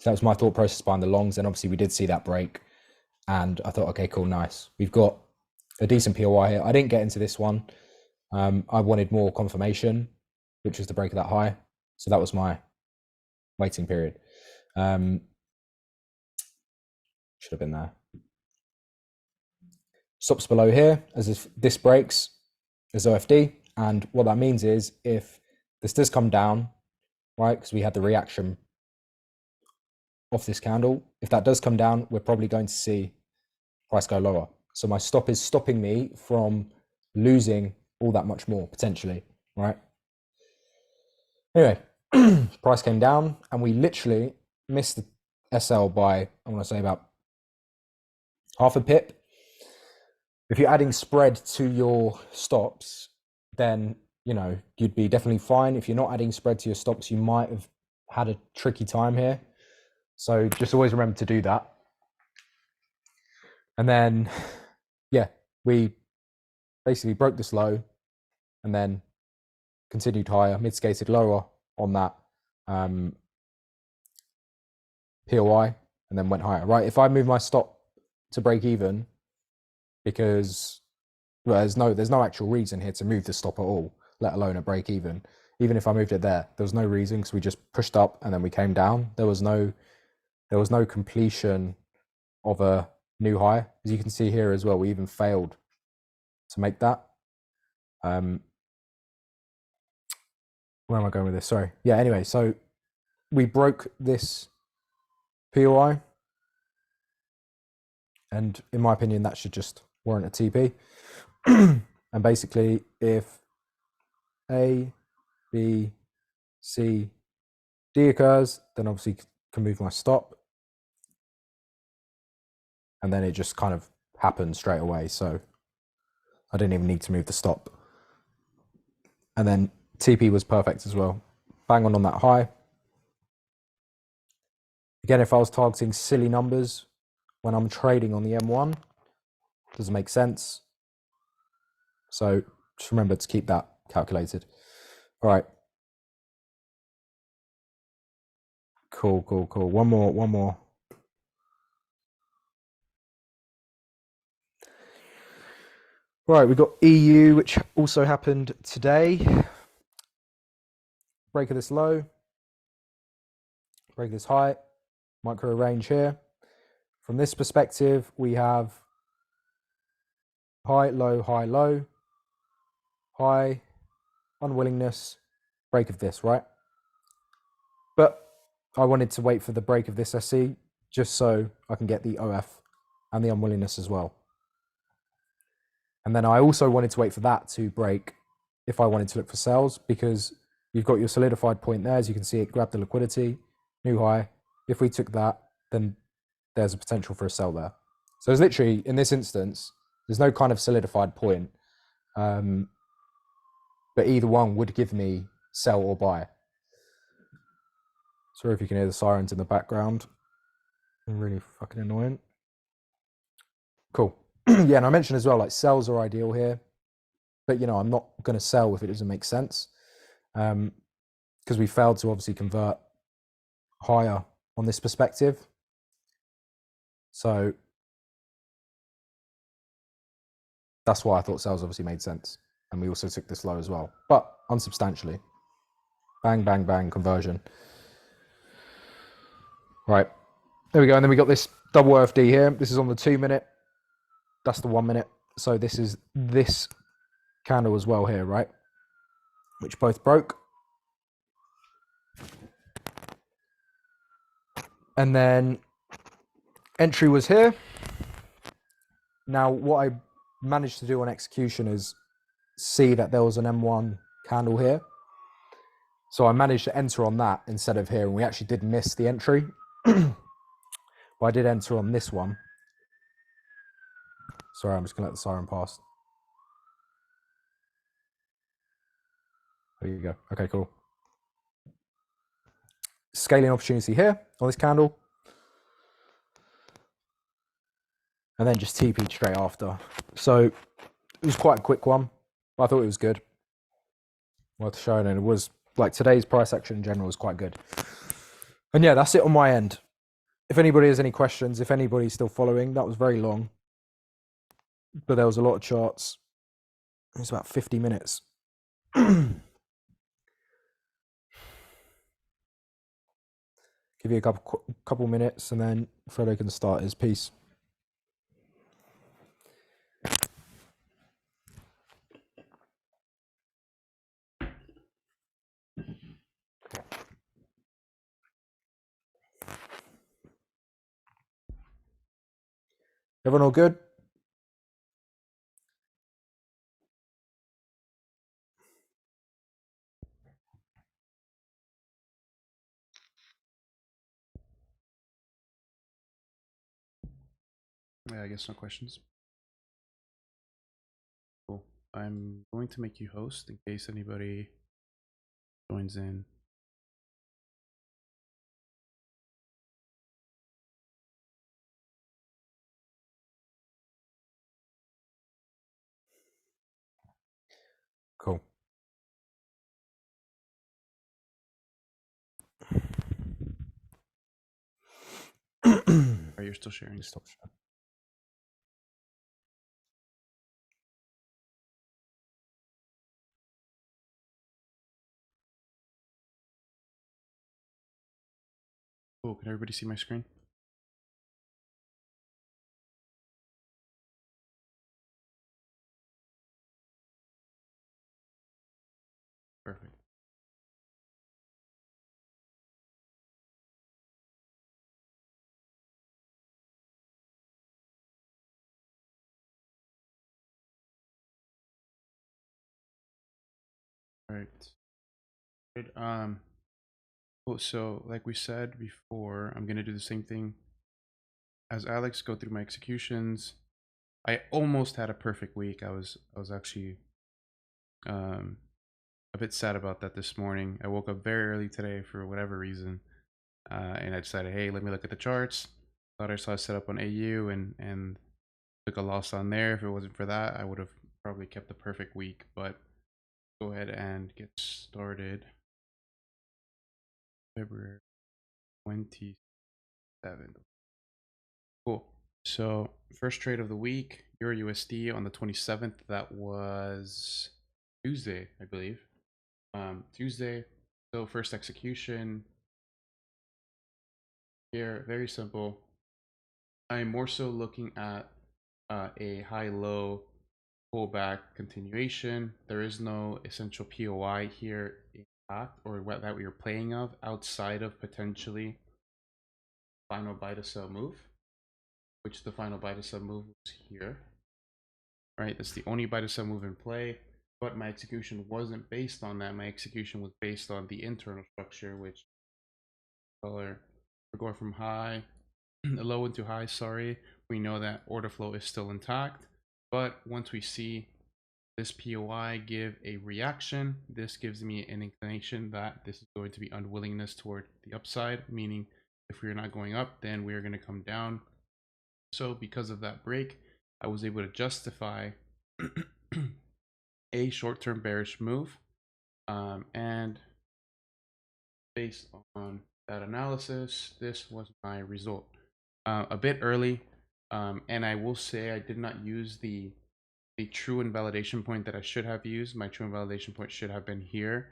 that was my thought process behind the longs. And obviously we did see that break. And I thought, okay, cool, nice. We've got a decent POI here. I didn't get into this one. I wanted more confirmation, which was the break of that high. So that was my waiting period. Should have been there. Stops below here as if this breaks as OFD. And what that means is if this does come down, right, because we had the reaction off this candle, if that does come down, we're probably going to see price go lower. So my stop is stopping me from losing all that much more potentially, right? Anyway, price came down and we literally missed the SL by, I want to say, about half a pip. If you're adding spread to your stops, then you'd be definitely fine. If you're not adding spread to your stops, you might have had a tricky time here. So just always remember to do that. And then, yeah, we basically broke this low and then continued higher, mitigated lower on that POI, and then went higher, right? If I move my stop to break even, because there's no actual reason here to move the stop at all, let alone a break even. Even if I moved it there was no reason, because we just pushed up and then we came down. There was no completion of a new high. As you can see here as well, we even failed to make that. Where am I going with this? Sorry. Yeah, anyway, so we broke this POI And in my opinion, that should just warrant a TP. And basically, if A, B, C, D occurs, then obviously can move my stop. And then it just kind of happened straight away. So I didn't even need to move the stop. And then TP was perfect as well. Bang on that high. Again, if I was targeting silly numbers when I'm trading on the M1, doesn't make sense. So just remember to keep that calculated. All right. Cool. One more. Right, we've got EU, which also happened today. Break of this low, break of this high, micro range here. From this perspective, we have high, low, high, unwillingness, break of this, right? But I wanted to wait for the break of this SC just so I can get the OF and the unwillingness as well. And then I also wanted to wait for that to break if I wanted to look for sells, because you've got your solidified point there. As you can see, it grabbed the liquidity, new high. If we took that, then there's a potential for a sell there. So it's literally, in this instance, there's no kind of solidified point. But either one would give me sell or buy. Sorry if you can hear the sirens in the background. They're really fucking annoying. Cool. Yeah, and I mentioned as well, like sells are ideal here. But, you know, I'm not going to sell if it doesn't make sense. Because we failed to obviously convert higher on this perspective. So that's why I thought sales obviously made sense. And we also took this low as well, but unsubstantially. Bang, bang, bang, conversion. Right, there we go. And then we got this double OFD here. This is on the 2 minute. That's the 1 minute. So this is this candle as well here, right? Which both broke. And then entry was here. Now, what I managed to do on execution is see that there was an M1 candle here. So I managed to enter on that instead of here. And we actually did miss the entry. But I did enter on this one. Sorry, I'm just going to let the siren pass. There you go. Okay, cool. Scaling opportunity here on this candle. And then just TP straight after. So it was quite a quick one, but I thought it was good. Worth showing, and it was like today's price action in general was quite good. And yeah, that's it on my end. If anybody has any questions, if anybody's still following, that was very long, but there was a lot of charts. It was about 50 minutes. Give you a couple minutes, and then Fredo can start his piece. Everyone all good? Yeah, I guess no questions. Cool. I'm going to make you host in case anybody joins in. Cool. Are you still sharing? Stop sharing. Cool. Can everybody see my screen? Perfect. Right. Good. Cool. So like we said before, I'm gonna do the same thing as Alex, go through my executions. I almost had a perfect week. I was actually um a bit sad about that this morning. I woke up very early today for whatever reason. And I decided, hey, let me look at the charts. Thought I saw a setup on AU and took a loss on there. If it wasn't for that, I would have probably kept the perfect week. But go ahead and get started. February 27th. Cool. So first trade of the week, EURUSD on the 27th. That was Tuesday, I believe. Tuesday. So first execution here, very simple. I'm more so looking at a high-low pullback continuation. There is no essential POI here intact or what that we are playing of outside of potentially final buy to sell move, which the final buy to sell move was here. Right, that's the only buy to sell move in play. But my execution wasn't based on that. My execution was based on the internal structure, which color we're going from high, low into high. Sorry, we know that order flow is still intact, but once we see this POI give a reaction, this gives me an inclination that this is going to be unwillingness toward the upside, meaning if we're not going up, then we're going to come down. So because of that break, I was able to justify a short-term bearish move, and based on that analysis, this was my result. A bit early, and I will say I did not use the true invalidation point that I should have used. My true invalidation point should have been here,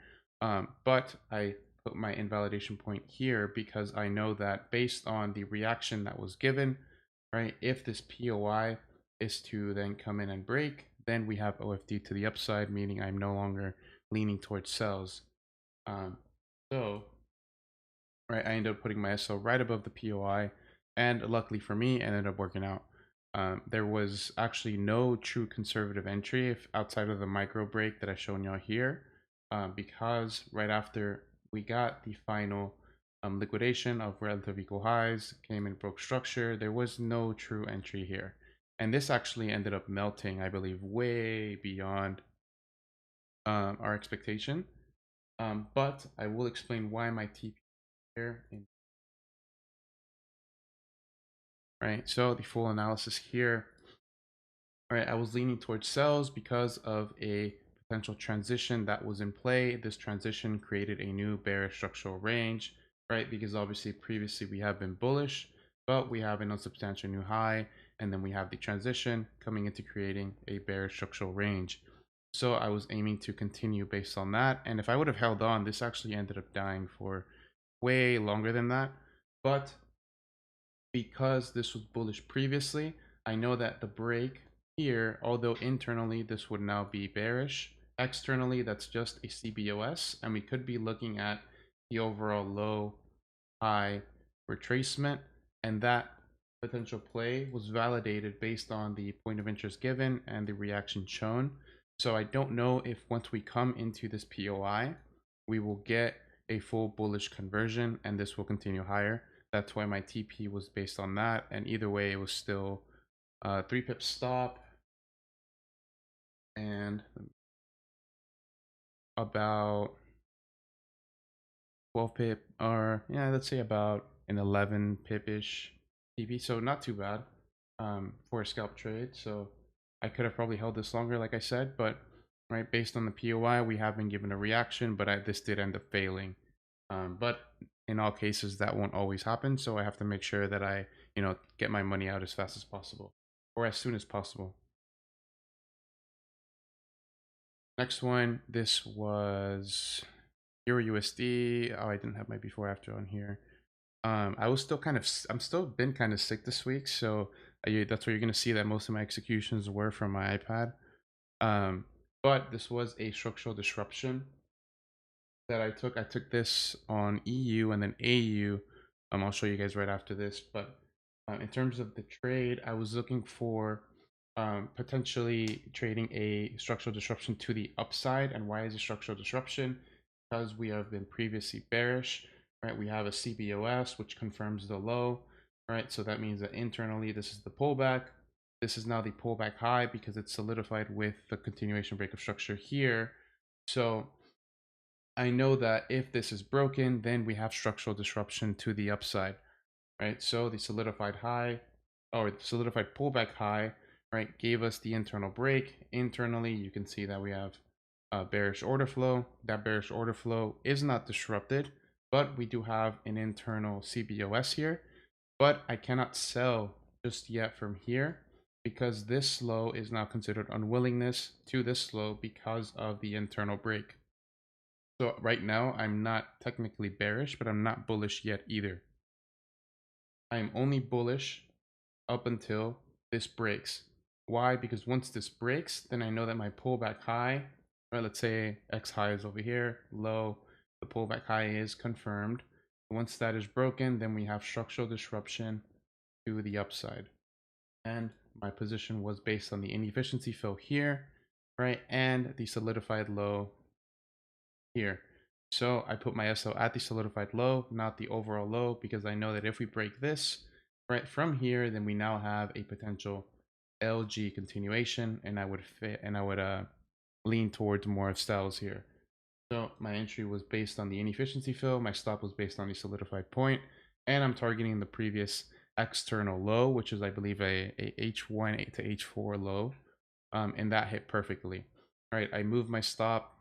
but I put my invalidation point here because I know that based on the reaction that was given, right, if this POI is to then come in and break, then we have OFD to the upside, meaning I'm no longer leaning towards sells. So right, I ended up putting my SL right above the POI, and luckily for me, it ended up working out. There was actually no true conservative entry if outside of the micro break that I shown y'all here, because right after we got the final liquidation of relative equal highs, came and broke structure, there was no true entry here. And this actually ended up melting, I believe, way beyond our expectation. But I will explain why my TP here right? So the full analysis here, right? I was leaning towards sells because of a potential transition that was in play. This transition created a new bearish structural range, right? Because obviously previously we have been bullish, but we have an unsubstantial new high, and then we have the transition coming into creating a bearish structural range. So I was aiming to continue based on that. And if I would have held on, this actually ended up dying for way longer than that. But because this was bullish previously, I know that the break here, although internally this would now be bearish, externally that's just a CBOS, and we could be looking at the overall low high retracement, and that potential play was validated based on the point of interest given and the reaction shown. So I don't know if once we come into this POI, we will get a full bullish conversion and this will continue higher. That's why my TP was based on that. And either way, it was still 3 pip stop and about 12 pip, or yeah, let's say about an 11 pip-ish TP. So not too bad for a scalp trade. So I could have probably held this longer, like I said, but right, based on the POI, we have been given a reaction, but this did end up failing. But in all cases, that won't always happen. So I have to make sure that I, get my money out as fast as possible or as soon as possible. Next one, this was EURUSD. Oh, I didn't have my before after on here. I was still I'm still been kind of sick this week, so that's where you're gonna see that most of my executions were from my iPad. But this was a structural disruption that I took. I took this on EU and then AU. I'll show you guys right after this. But in terms of the trade, I was looking for potentially trading a structural disruption to the upside. And why is it structural disruption? Because we have been previously bearish, right? We have a CBOS, which confirms the low, right? So that means that internally, this is the pullback. This is now the pullback high because it's solidified with the continuation break of structure here. So I know that if this is broken, then we have structural disruption to the upside, right? So the solidified high or the solidified pullback high, right, gave us the internal break. Internally, you can see that we have a bearish order flow. That bearish order flow is not disrupted, but we do have an internal CBOS here. But I cannot sell just yet from here because this low is now considered unwillingness to this low because of the internal break. So right now, I'm not technically bearish, but I'm not bullish yet either. I am only bullish up until this breaks. Why? Because once this breaks, then I know that my pullback high, right, let's say X high is over here, low, the pullback high is confirmed. Once that is broken, then we have structural disruption to the upside. And my position was based on the inefficiency fill here, right, and the solidified low here. So I put my SL at the solidified low, not the overall low, because I know that if we break this right from here, then we now have a potential LG continuation, and I would lean towards more of styles here. So my entry was based on the inefficiency fill, my stop was based on the solidified point, and I'm targeting the previous external low, which is I believe a H1 to H4 low, and that hit perfectly. All right, I moved my stop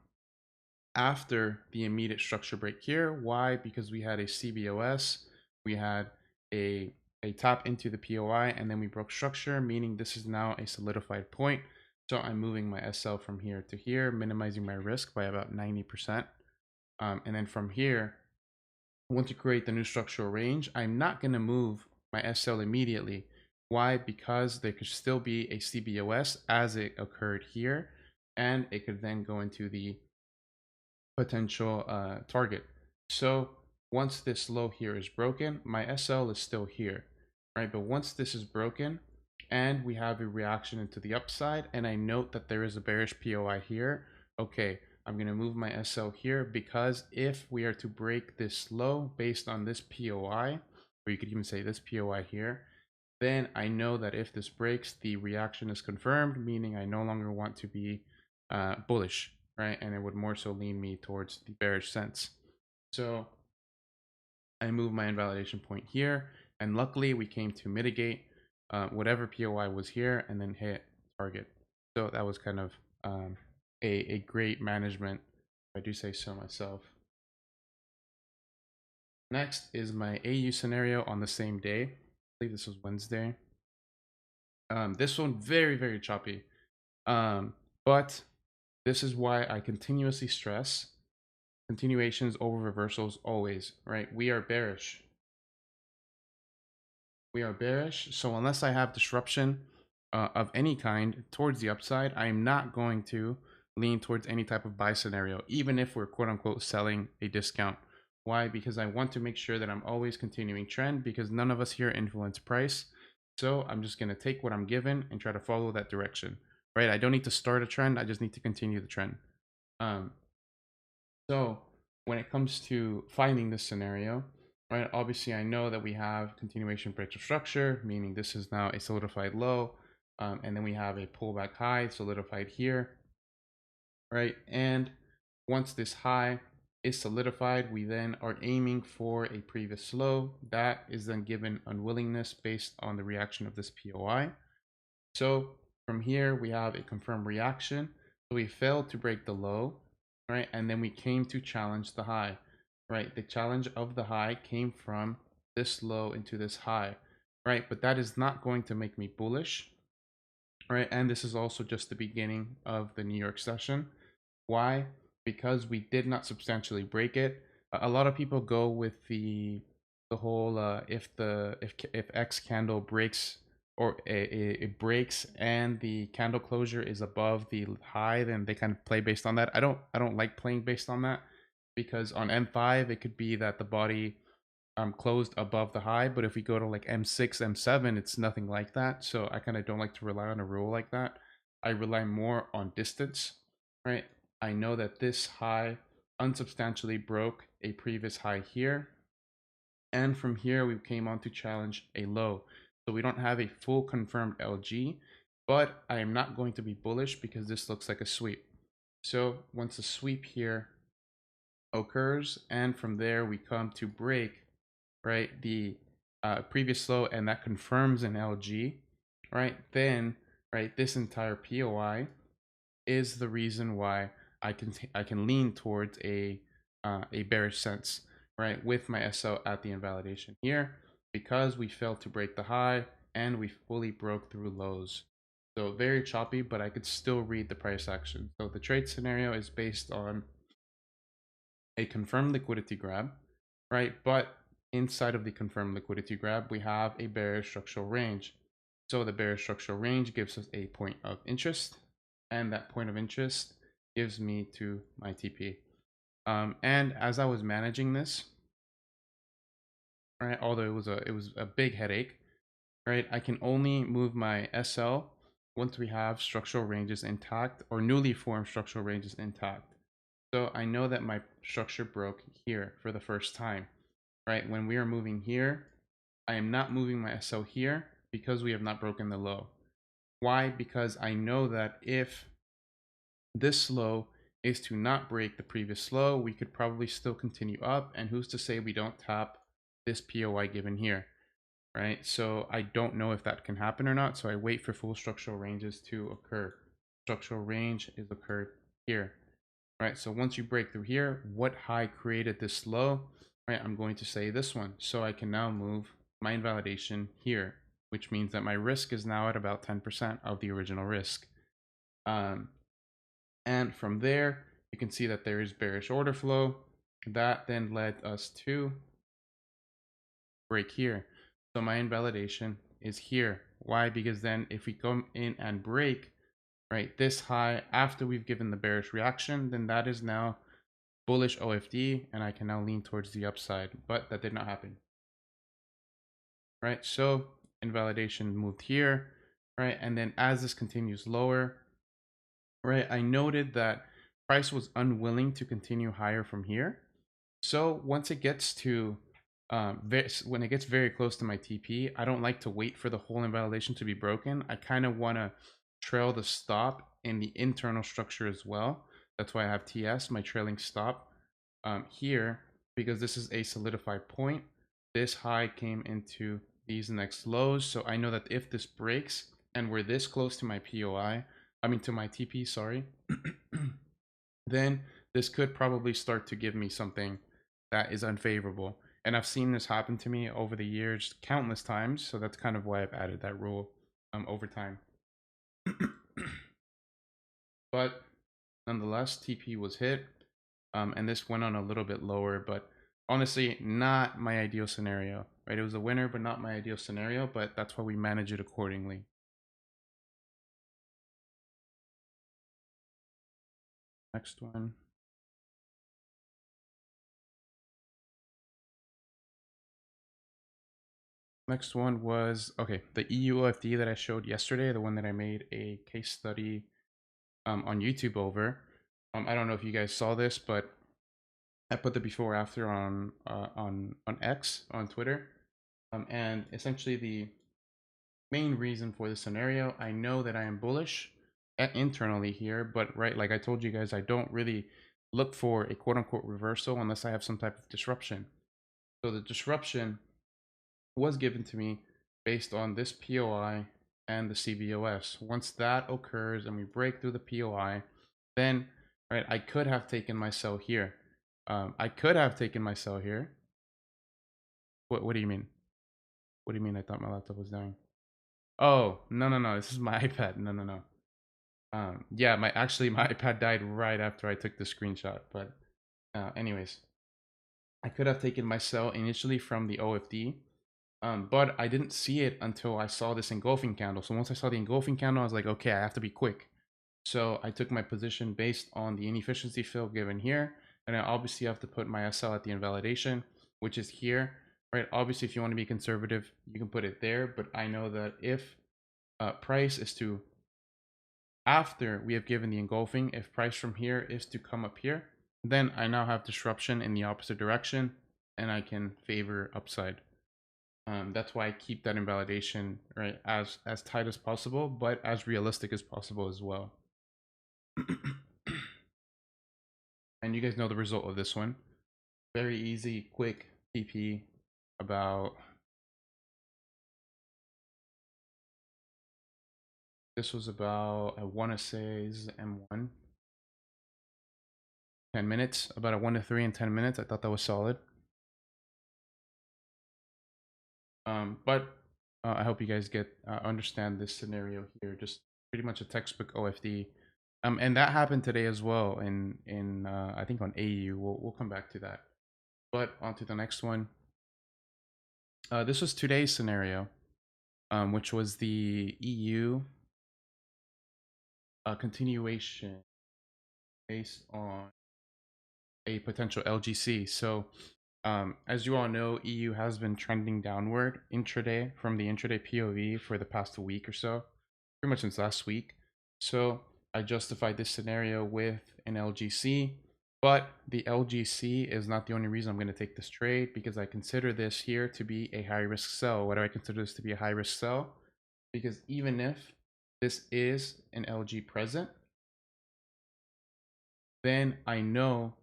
after the immediate structure break here. Why? Because we had a CBOS, we had a tap into the POI, and then we broke structure, meaning this is now a solidified point. So I'm moving my SL from here to here, minimizing my risk by about 90%. And then from here, once you create the new structural range, I'm not going to move my SL immediately. Why? Because there could still be a CBOS as it occurred here, and it could then go into the potential target. So once this low here is broken, my SL is still here, right? But once this is broken and we have a reaction into the upside, and I note that there is a bearish POI here, okay, I'm going to move my SL here because if we are to break this low based on this POI, or you could even say this POI here, then I know that if this breaks, the reaction is confirmed, meaning I no longer want to be bullish, right? And it would more so lean me towards the bearish sense. So I move my invalidation point here, and luckily we came to mitigate whatever POI was here and then hit target. So that was kind of a great management, if I do say so myself. Next is my AU scenario on the same day. I believe this was Wednesday. This one very, very choppy. But this is why I continuously stress continuations over reversals always, right? We are bearish. We are bearish. So unless I have disruption of any kind towards the upside, I am not going to lean towards any type of buy scenario, even if we're quote unquote selling a discount. Why? Because I want to make sure that I'm always continuing trend, because none of us here influence price. So I'm just going to take what I'm given and try to follow that direction, right? I don't need to start a trend. I just need to continue the trend. So when it comes to finding this scenario, right, obviously I know that we have continuation break of structure, meaning this is now a solidified low, and then we have a pullback high solidified here, right? And once this high is solidified, we then are aiming for a previous low that is then given unwillingness based on the reaction of this POI. So from here, we have a confirmed reaction. So we failed to break the low, right? And then we came to challenge the high, right? The challenge of the high came from this low into this high, right? But that is not going to make me bullish, right? And this is also just the beginning of the New York session. Why? Because we did not substantially break it. A lot of people go with the whole if X candle breaks or it breaks and the candle closure is above the high, then they kind of play based on that. I don't like playing based on that, because on M5 it could be that the body closed above the high, but if we go to like M6, M7, it's nothing like that. So I kind of don't like to rely on a rule like that. I rely more on distance, right? I know that this high unsubstantially broke a previous high here. And from here, we came on to challenge a low. So we don't have a full confirmed LG, but I am not going to be bullish because this looks like a sweep. So once a sweep here occurs, and from there we come to break, right, the previous low, and that confirms an LG, right, then, right, this entire POI is the reason why I can lean towards a bearish sense, right, with my SL at the invalidation here, because we failed to break the high and we fully broke through lows. So very choppy, but I could still read the price action. So the trade scenario is based on a confirmed liquidity grab, right? But inside of the confirmed liquidity grab, we have a bearish structural range. So the bearish structural range gives us a point of interest, and that point of interest gives me to my TP. And as I was managing this, right, although it was a big headache, right, I can only move my SL once we have structural ranges intact or newly formed structural ranges intact. So I know that my structure broke here for the first time, right? When we are moving here, I am not moving my SL here because we have not broken the low. Why? Because I know that if this low is to not break the previous low, we could probably still continue up, and who's to say we don't tap this POI given here, right? So I don't know if that can happen or not, so I wait for full structural ranges to occur. Structural range is occurred here, right? So once you break through here, what high created this low, right? I'm going to say this one. So I can now move my invalidation here, which means that my risk is now at about 10% of the original risk. And from there, you can see that there is bearish order flow. That then led us to break here. So my invalidation is here. Why? Because then if we come in and break, right, this high after we've given the bearish reaction, then that is now bullish OFD, and I can now lean towards the upside, but that did not happen, right? So invalidation moved here, right? And then as this continues lower, right, I noted that price was unwilling to continue higher from here. So once it gets to when it gets very close to my TP, I don't like to wait for the whole invalidation to be broken. I kind of want to trail the stop in the internal structure as well. That's why I have TS, my trailing stop, here, because this is a solidified point. This high came into these next lows. So I know that if this breaks and we're this close to my POI, I mean to my TP, sorry, then this could probably start to give me something that is unfavorable. And I've seen this happen to me over the years countless times. So that's kind of why I've added that rule over time. But nonetheless, TP was hit. And this went on a little bit lower, but honestly, not my ideal scenario, right? It was a winner, but not my ideal scenario, but that's why we manage it accordingly. Next one. Next one was, okay, the EURUSD that I showed yesterday, the one that I made a case study on YouTube over. I don't know if you guys saw this, but I put the before after on X, on Twitter. And essentially the main reason for the scenario, I know that I am bullish internally here, but right, like I told you guys, I don't really look for a quote unquote reversal unless I have some type of disruption. So the disruption was given to me based on this POI and the CVOS. Once that occurs and we break through the POI, then right, I could have taken my sell here. I could have taken my sell here. What do you mean? What do you mean? I thought my laptop was dying. Oh, no. This is my iPad. No. Yeah, my iPad died right after I took the screenshot. But anyways, I could have taken my sell initially from the OFD, but I didn't see it until I saw this engulfing candle. So once I saw the engulfing candle, I was like, okay, I have to be quick. So I took my position based on the inefficiency fill given here, and I obviously have to put my SL at the invalidation, which is here. right? Obviously, if you want to be conservative, you can put it there, but I know that if price is to, after we have given the engulfing, if price from here is to come up here, then I now have disruption in the opposite direction and I can favor upside. That's why I keep that invalidation, right, as tight as possible, but as realistic as possible as well. And you guys know the result of this one. Very easy, quick TP about, this was about, I want to say this is M1. 10 minutes, about a 1 to 3 in 10 minutes. I thought that was solid. But I hope you guys get understand this scenario here. Just pretty much a textbook OFD. And that happened today as well in I think on AU. We'll come back to that. But on to the next one. This was today's scenario, which was the EU continuation based on a potential LGC. So as you all know, EU has been trending downward intraday from the intraday POV for the past week or so, pretty much since last week. So I justified this scenario with an LGC, but the LGC is not the only reason I'm going to take this trade, because I consider this here to be a high risk sell. Why do I consider this to be a high risk sell? Because even if this is an LG present, then I know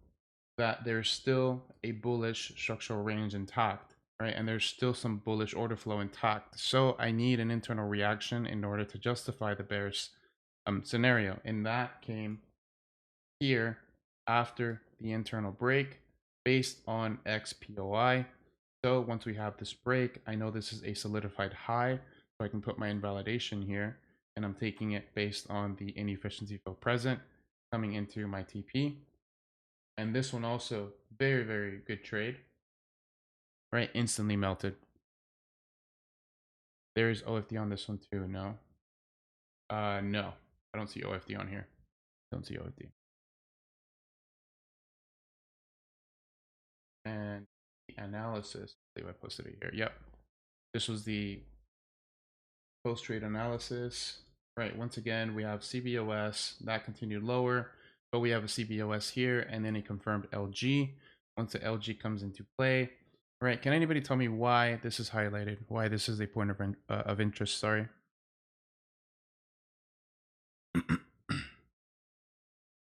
that there's still a bullish structural range intact, right? And there's still some bullish order flow intact. So I need an internal reaction in order to justify the bearish scenario. And that came here after the internal break based on XPOI. So once we have this break, I know this is a solidified high, so I can put my invalidation here, and I'm taking it based on the inefficiency fill present coming into my TP. And this one also, very, very good trade, right? Instantly melted. There's OFD on this one too, no? No, I don't see OFD on here. Don't see OFD. And the analysis, I believe I posted it here. Yep. This was the post-trade analysis, right? Once again, we have CBOS, that continued lower, but we have a CBOS here, and then a confirmed LG. Once the LG comes into play, right? Can anybody tell me why this is highlighted? Why this is a point of interest? Sorry.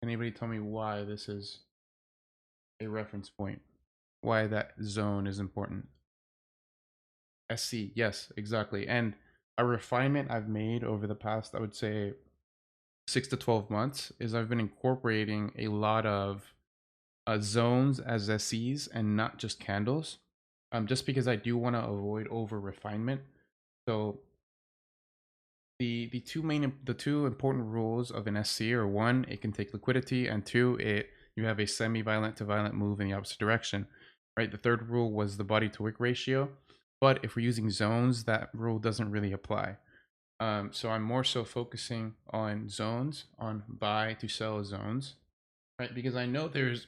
Anybody tell me why this is a reference point? Why that zone is important? SC, yes, exactly. And a refinement I've made over the past, I would say, 6 to 12 months is I've been incorporating a lot of zones as SCs and not just candles, just because I do want to avoid over refinement. So the two important rules of an SC are: one, it can take liquidity, and two, you have a semi-violent to violent move in the opposite direction, right? The third rule was the body to wick ratio, but if we're using zones, that rule doesn't really apply. So I'm more so focusing on zones, on buy to sell zones, right? Because I know there's,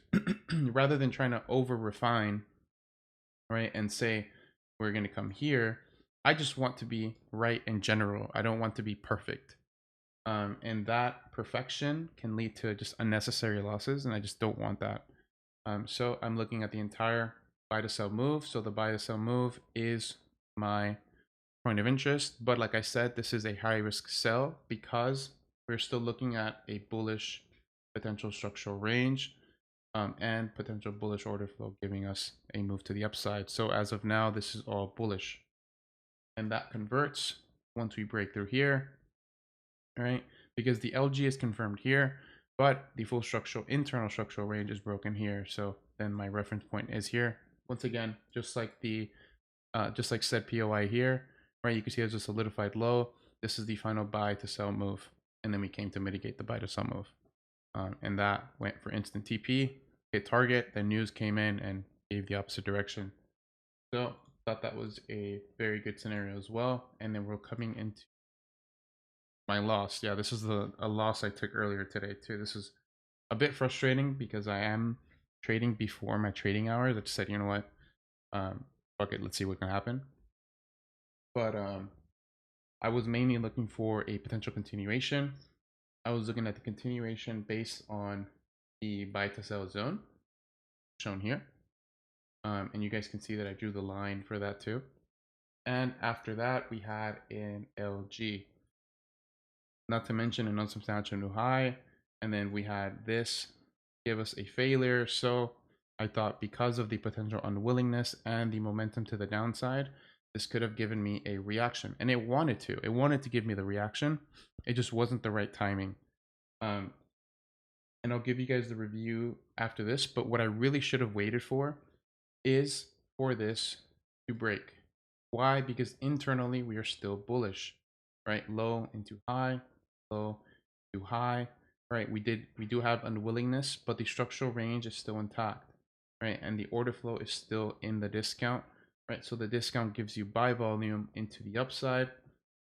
rather than trying to over refine, right, and say we're going to come here, I just want to be right in general. I don't want to be perfect. And that perfection can lead to just unnecessary losses, and I just don't want that. So I'm looking at the entire buy to sell move. So the buy to sell move is my point of interest, but like I said, this is a high risk sell because we're still looking at a bullish potential structural range and potential bullish order flow giving us a move to the upside. So as of now, this is all bullish, and that converts once we break through here, right? Because the LG is confirmed here, but the full internal structural range is broken here. So then my reference point is here. Once again, just like said POI here, right? You can see there's a solidified low. This is the final buy to sell move, and then we came to mitigate the buy to sell move, and that went for instant TP, hit target. Then news came in and gave the opposite direction. So thought that was a very good scenario as well. And then we're coming into my loss. Yeah, this is a loss I took earlier today too. This is a bit frustrating because I am trading before my trading hours. I just said, you know what, fuck it, let's see what can happen. But I was mainly looking for a potential continuation. I was looking at the continuation based on the buy to sell zone shown here. And you guys can see that I drew the line for that too. And after that, we had an LG, not to mention an unsubstantial new high. And then we had this give us a failure. So I thought because of the potential unwillingness and the momentum to the downside, this could have given me a reaction. And it wanted to. It wanted to give me the reaction. It just wasn't the right timing. And I'll give you guys the review after this. But what I really should have waited for is for this to break. Why? Because internally we are still bullish, right? Low into high, low to high, right? We do have unwillingness, but the structural range is still intact, right? And the order flow is still in the discount, right? So the discount gives you buy volume into the upside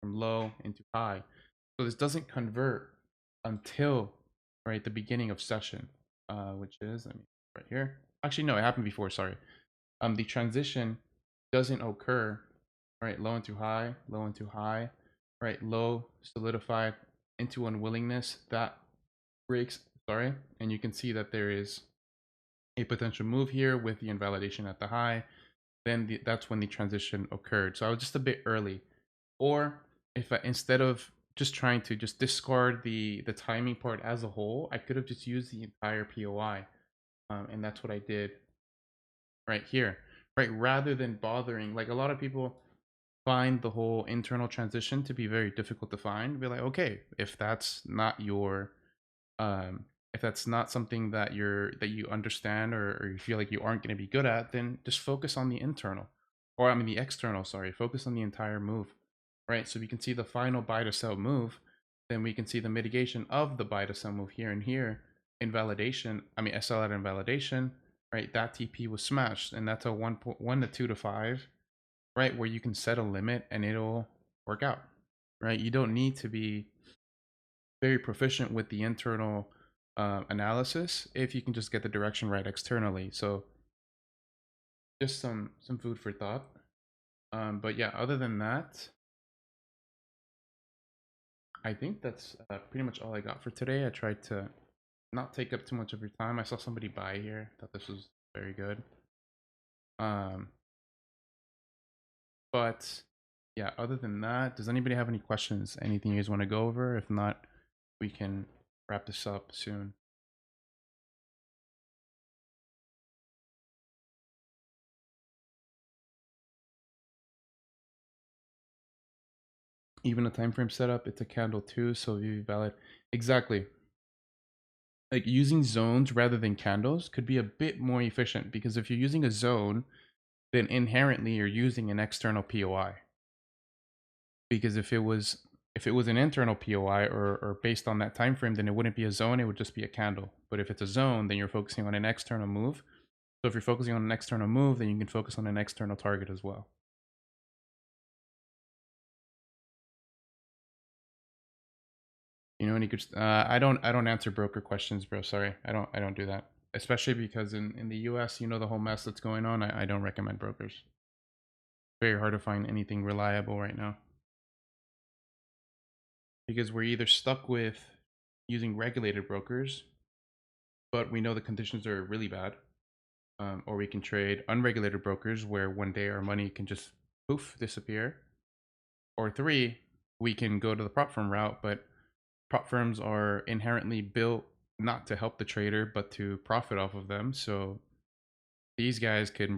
from low into high. So this doesn't convert until right the beginning of session, which is right here. Actually, no, it happened before. Sorry. The transition doesn't occur, right? Low into high, low into high, right? Low solidified into unwillingness that breaks. Sorry, and you can see that there is a potential move here with the invalidation at the high. Then that's when the transition occurred. So I was just a bit early. Or if I, instead of just trying to just discard the timing part as a whole, I could have just used the entire POI, and that's what I did right here, right? Rather than bothering, like a lot of people find the whole internal transition to be very difficult to find. Be like, okay, if that's not your, if that's not something that you understand or you feel like you aren't going to be good at, then just focus on the internal, or I mean the external. Sorry, focus on the entire move, right? So we can see the final buy to sell move, then we can see the mitigation of the buy to sell move here and here. Invalidation, I mean SL at invalidation, right? That TP was smashed, and that's a 1 to 2 to 5, right? Where you can set a limit and it'll work out, right? You don't need to be very proficient with the internal analysis if you can just get the direction right externally. So just some food for thought. But yeah, other than that, I think that's pretty much all I got for today. I tried to not take up too much of your time. I saw somebody buy here. Thought this was very good. Um, but yeah, other than that, does anybody have any questions? Anything you guys want to go over? If not, we can wrap this up soon. Even a time frame setup, it's a candle too, so VV valid. Exactly. Like using zones rather than candles could be a bit more efficient, because if you're using a zone, then inherently you're using an external POI. Because if it was an internal POI or based on that time frame, then it wouldn't be a zone, it would just be a candle. But if it's a zone, then you're focusing on an external move. So if you're focusing on an external move, then you can focus on an external target as well. You know, and you could. I don't answer broker questions, bro. Sorry, I don't do that. Especially because in the U.S., you know the whole mess that's going on. I don't recommend brokers. Very hard to find anything reliable right now, because we're either stuck with using regulated brokers, but we know the conditions are really bad, or we can trade unregulated brokers where one day our money can just poof disappear, or three, we can go to the prop firm route, but prop firms are inherently built not to help the trader but to profit off of them. So these guys can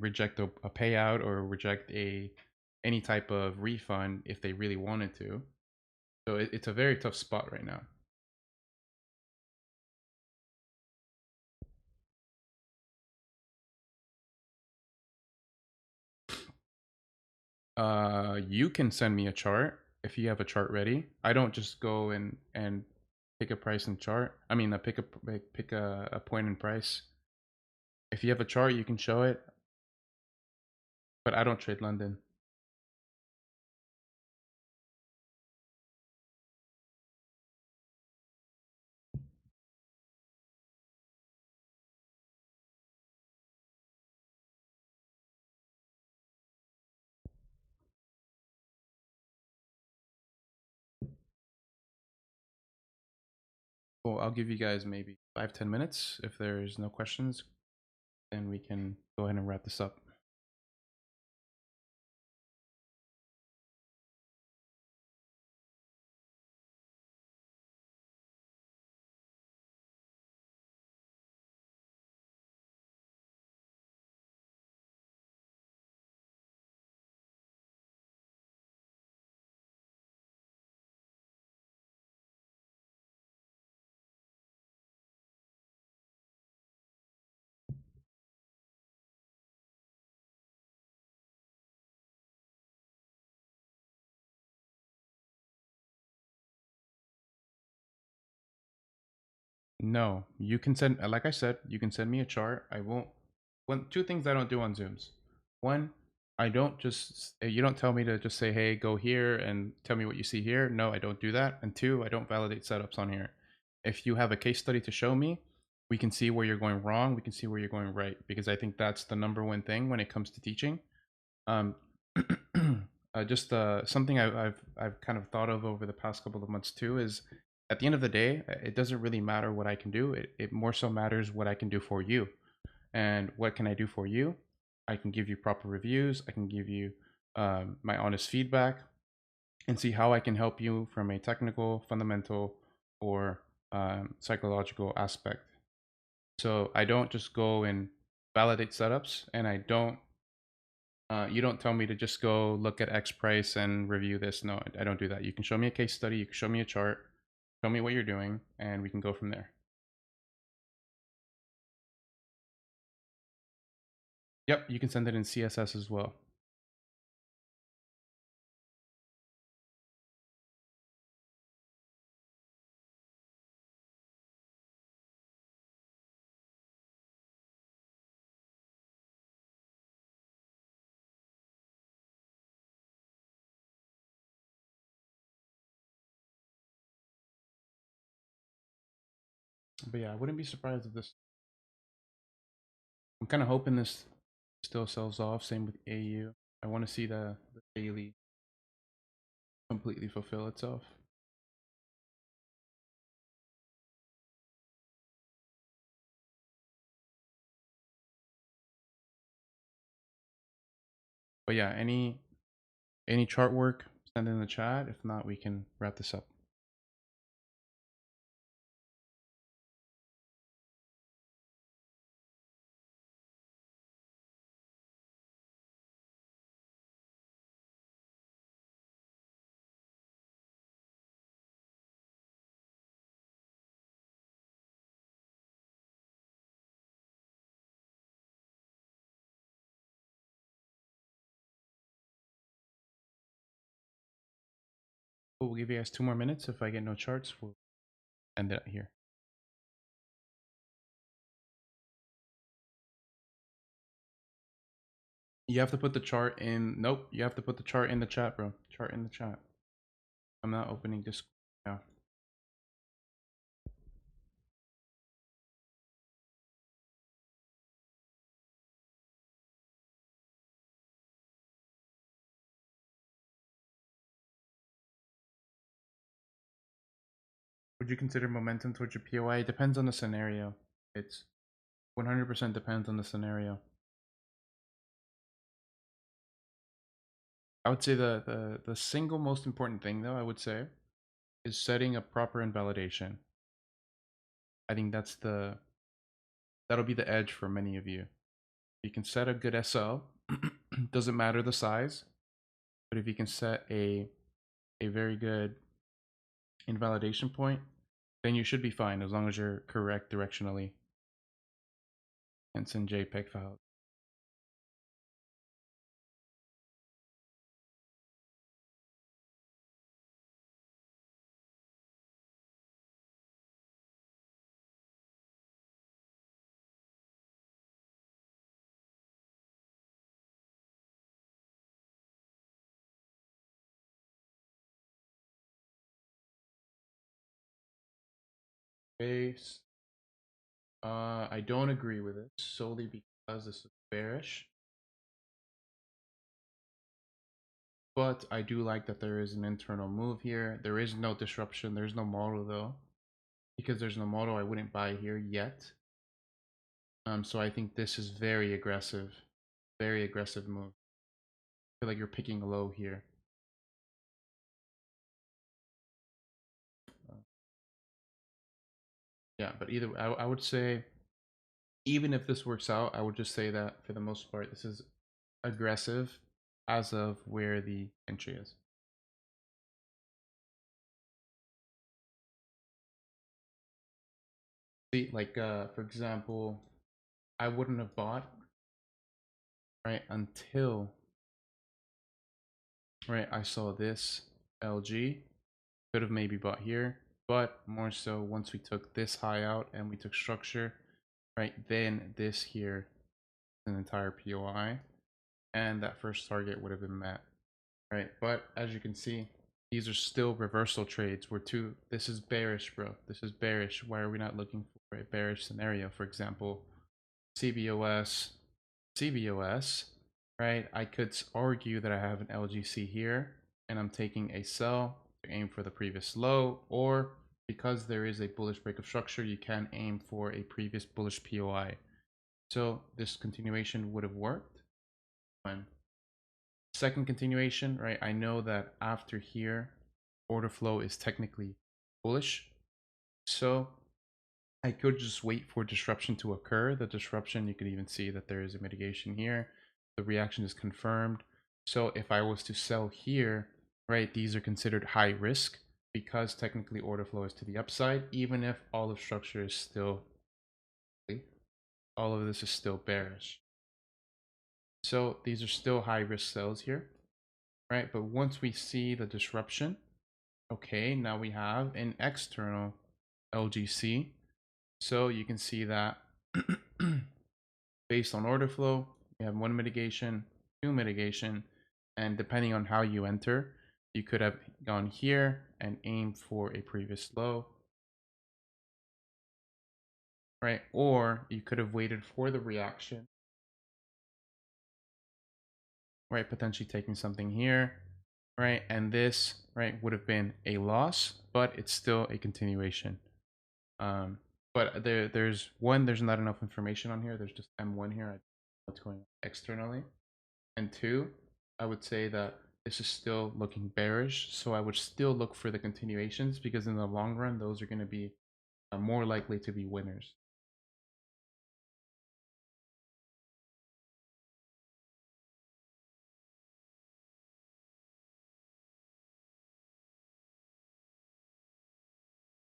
reject a payout or reject any type of refund if they really wanted to. So it's a very tough spot right now. You can send me a chart if you have a chart ready. I don't just go and pick a price and chart. I mean, pick a point in price. If you have a chart, you can show it. But I don't trade London. Well, I'll give you guys maybe 5-10 minutes. If there's no questions, then we can go ahead and wrap this up. No, you can send, like I said, you can send me a chart. I won't, two things I don't do on Zooms. One, I don't just, you don't tell me to just say, hey, go here and tell me what you see here. No, I don't do that. And two, I don't validate setups on here. If you have a case study to show me, we can see where you're going wrong. We can see where you're going right, because I think that's the number one thing when it comes to teaching. Um, just something I've kind of thought of over the past couple of months too is, at the end of the day, it doesn't really matter what I can do. It more so matters what I can do for you. And what can I do for you? I can give you proper reviews. I can give you my honest feedback and see how I can help you from a technical, fundamental, or psychological aspect. So I don't just go and validate setups, and I don't you don't tell me to just go look at X price and review this. No, I don't do that. You can show me a case study, you can show me a chart, show me what you're doing, and we can go from there. Yep, you can send it in CSS as well. But yeah, I wouldn't be surprised if this. I'm kind of hoping this still sells off. Same with AU. I want to see the daily completely fulfill itself. But yeah, any chart work, send it in the chat. If not, we can wrap this up. We'll give you guys 2 more minutes. If I get no charts, we'll end it here. You have to put the chart in. Nope, you have to put the chart in the chat, bro. Chart in the chat. I'm not opening Discord now. Would you consider momentum towards your POI? It depends on the scenario. It's 100% depends on the scenario. I would say the single most important thing, though, I would say, is setting a proper invalidation. I think that'll be the edge for many of you. You can set a good SL, doesn't matter the size, but if you can set a very good invalidation point, then you should be fine as long as you're correct directionally. And send JPEG files. Base. I don't agree with it solely because this is bearish. But I do like that there is an internal move here. There is no disruption. There's no model though. because there's no model, I wouldn't buy here yet. So I think this is very aggressive move. I feel like you're picking a low here. Yeah, but either I would say, even if this works out, I would just say that for the most part, this is aggressive as of where the entry is. See, like for example, I wouldn't have bought right until right I saw this LG. Could have maybe bought here, but more so once we took this high out and we took structure, right, then this here is an entire POI, and that first target would have been met, right? But as you can see, these are still reversal trades. This is bearish, bro. This is bearish. Why are we not looking for a bearish scenario? For example, CBOS, right? I could argue that I have an LGC here and I'm taking a sell to aim for the previous low, or because there is a bullish break of structure, you can aim for a previous bullish POI. So this continuation would have worked. When second continuation, right? I know that after here, order flow is technically bullish. So I could just wait for disruption to occur. The disruption, you can even see that there is a mitigation here. The reaction is confirmed. So if I was to sell here, right, these are considered high risk because technically order flow is to the upside, even if all of structure is still, all of this is still bearish. So these are still high risk sells here, right? But once we see the disruption, okay, now we have an external LGC. So you can see that based on order flow, you have 1 mitigation, 2 mitigation, and depending on how you enter, you could have gone here and aimed for a previous low, right? Or you could have waited for the reaction, right? Potentially taking something here, right? And this, right, would have been a loss, but it's still a continuation. But there's not enough information on here. There's just M1 here. I don't know what's going on externally. And two, I would say that this is still looking bearish. So I would still look for the continuations because in the long run, those are going to be more likely to be winners.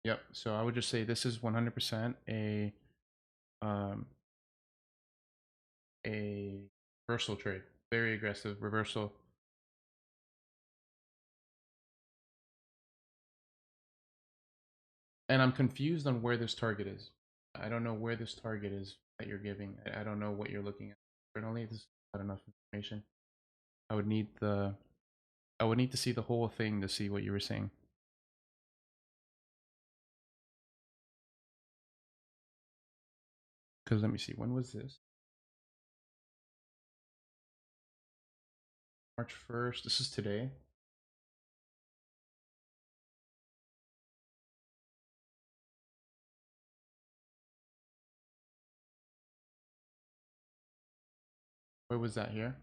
Yep. So I would just say this is 100% a reversal trade. Very aggressive reversal. And I'm confused on where this target is. I don't know where this target is that you're giving. I don't know what you're looking at. Internally, this is not enough information. I would need to see the whole thing to see what you were saying. Because let me see, when was this? March 1st. This is today. Where was that here?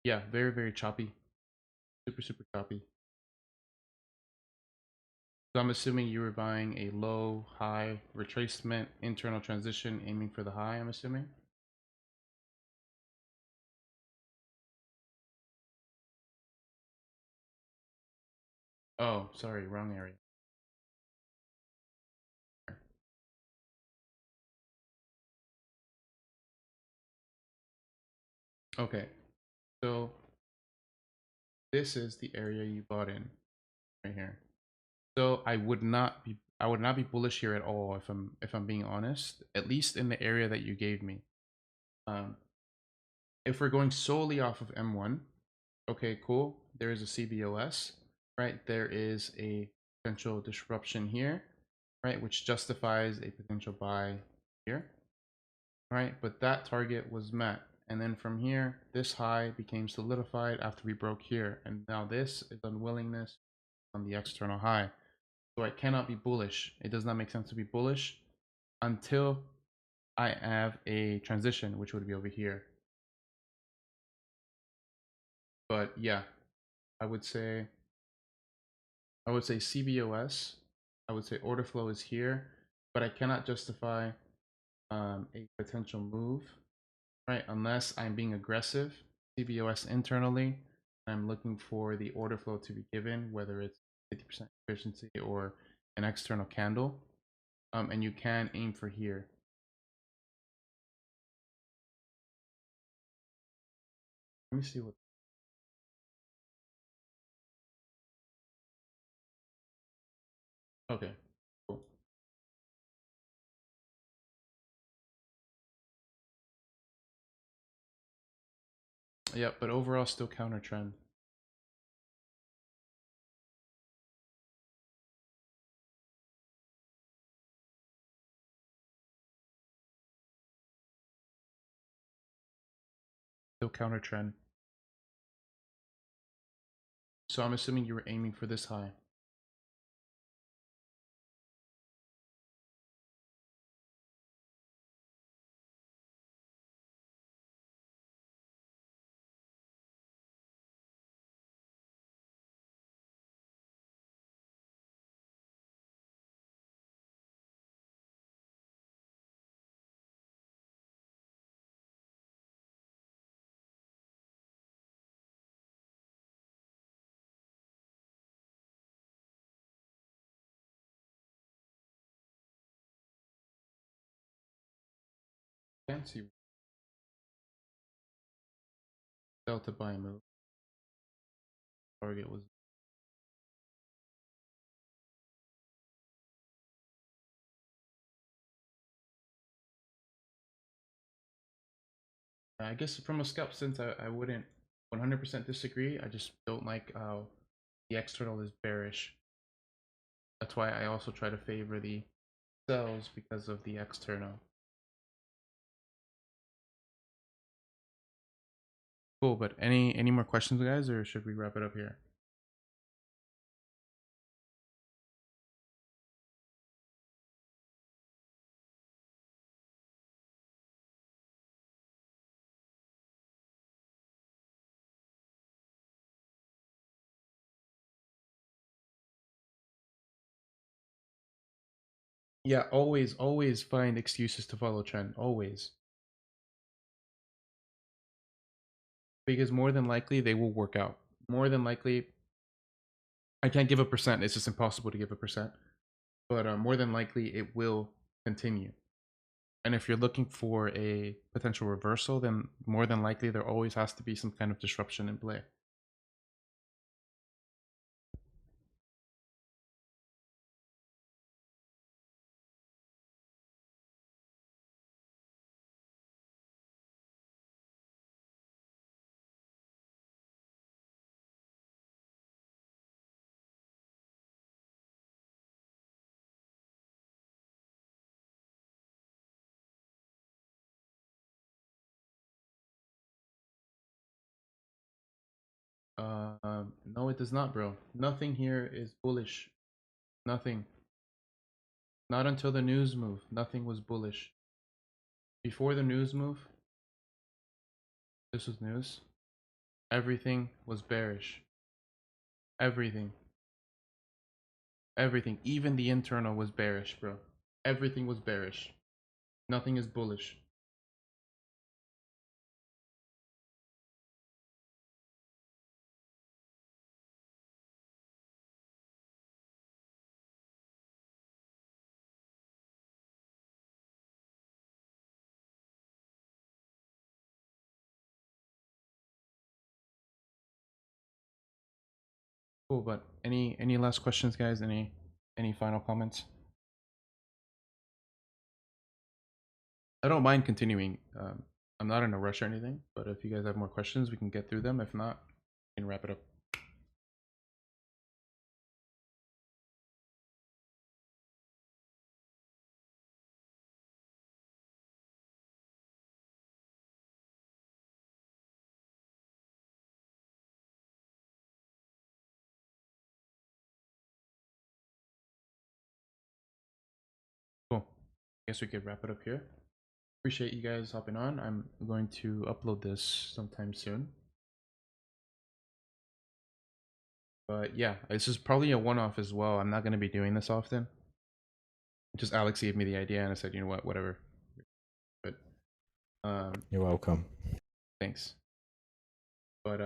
Yeah, very, very choppy. Super, super choppy. So I'm assuming you were buying a low, high, retracement, internal transition, aiming for the high, I'm assuming? Oh, sorry, wrong area. Okay, so this is the area you bought in right here. So I would not be bullish here at all if I'm being honest, at least in the area that you gave me. If we're going solely off of M1, okay, cool. There is a CBOS, right? There is a potential disruption here, right, which justifies a potential buy here, right? But that target was met. And then from here, this high became solidified after we broke here. And now this is unwillingness on the external high. So I cannot be bullish. It does not make sense to be bullish until I have a transition, which would be over here. But yeah, I would say CBOS. I would say order flow is here, but I cannot justify a potential move, right? Unless I'm being aggressive, CBOS internally, I'm looking for the order flow to be given, whether it's 50% efficiency or an external candle. And you can aim for here. Let me see what. Okay, cool. Yeah, but overall still counter trend. Still counter trend. So I'm assuming you were aiming for this high. Can't see delta buy move. Target was. I guess from a scalp sense, I wouldn't 100% disagree. I just don't like how the external is bearish. That's why I also try to favor the sells because of the external. Cool, but any more questions, guys, or should we wrap it up here? Yeah, always find excuses to follow trend. Always. Because more than likely they will work out. More than likely, I can't give a percent. It's just impossible to give a percent. But more than likely it will continue. And if you're looking for a potential reversal, then more than likely there always has to be some kind of disruption in play. No, it does not, bro. Nothing here is bullish. Nothing. Not until the news move. Nothing was bullish. Before the news move, this was news. Everything was bearish. Everything. Everything. Even the internal was bearish, bro. Everything was bearish. Nothing is bullish. Cool, but any last questions, guys? Any final comments? I don't mind continuing. I'm not in a rush or anything, but if you guys have more questions, we can get through them. If not, we can wrap it up. guess we could wrap it up here. Appreciate you guys hopping on. I'm going to upload this sometime soon. But yeah, this is probably a one-off as well. I'm not going to be doing this often. Just Alex gave me the idea and I said, you know what, whatever. But You're welcome. thanks. But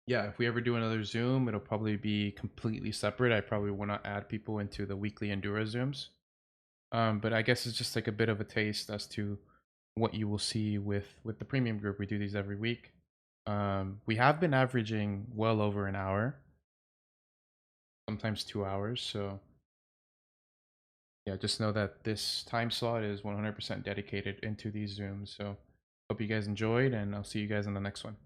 yeah, if we ever do another Zoom, it'll probably be completely separate. I probably will not add people into the weekly Endura Zooms. But I guess it's just like a bit of a taste as to what you will see with the premium group. We do these every week. We have been averaging well over an hour, sometimes 2 hours. So yeah, just know that this time slot is 100% dedicated into these Zooms. So hope you guys enjoyed, and I'll see you guys in the next one.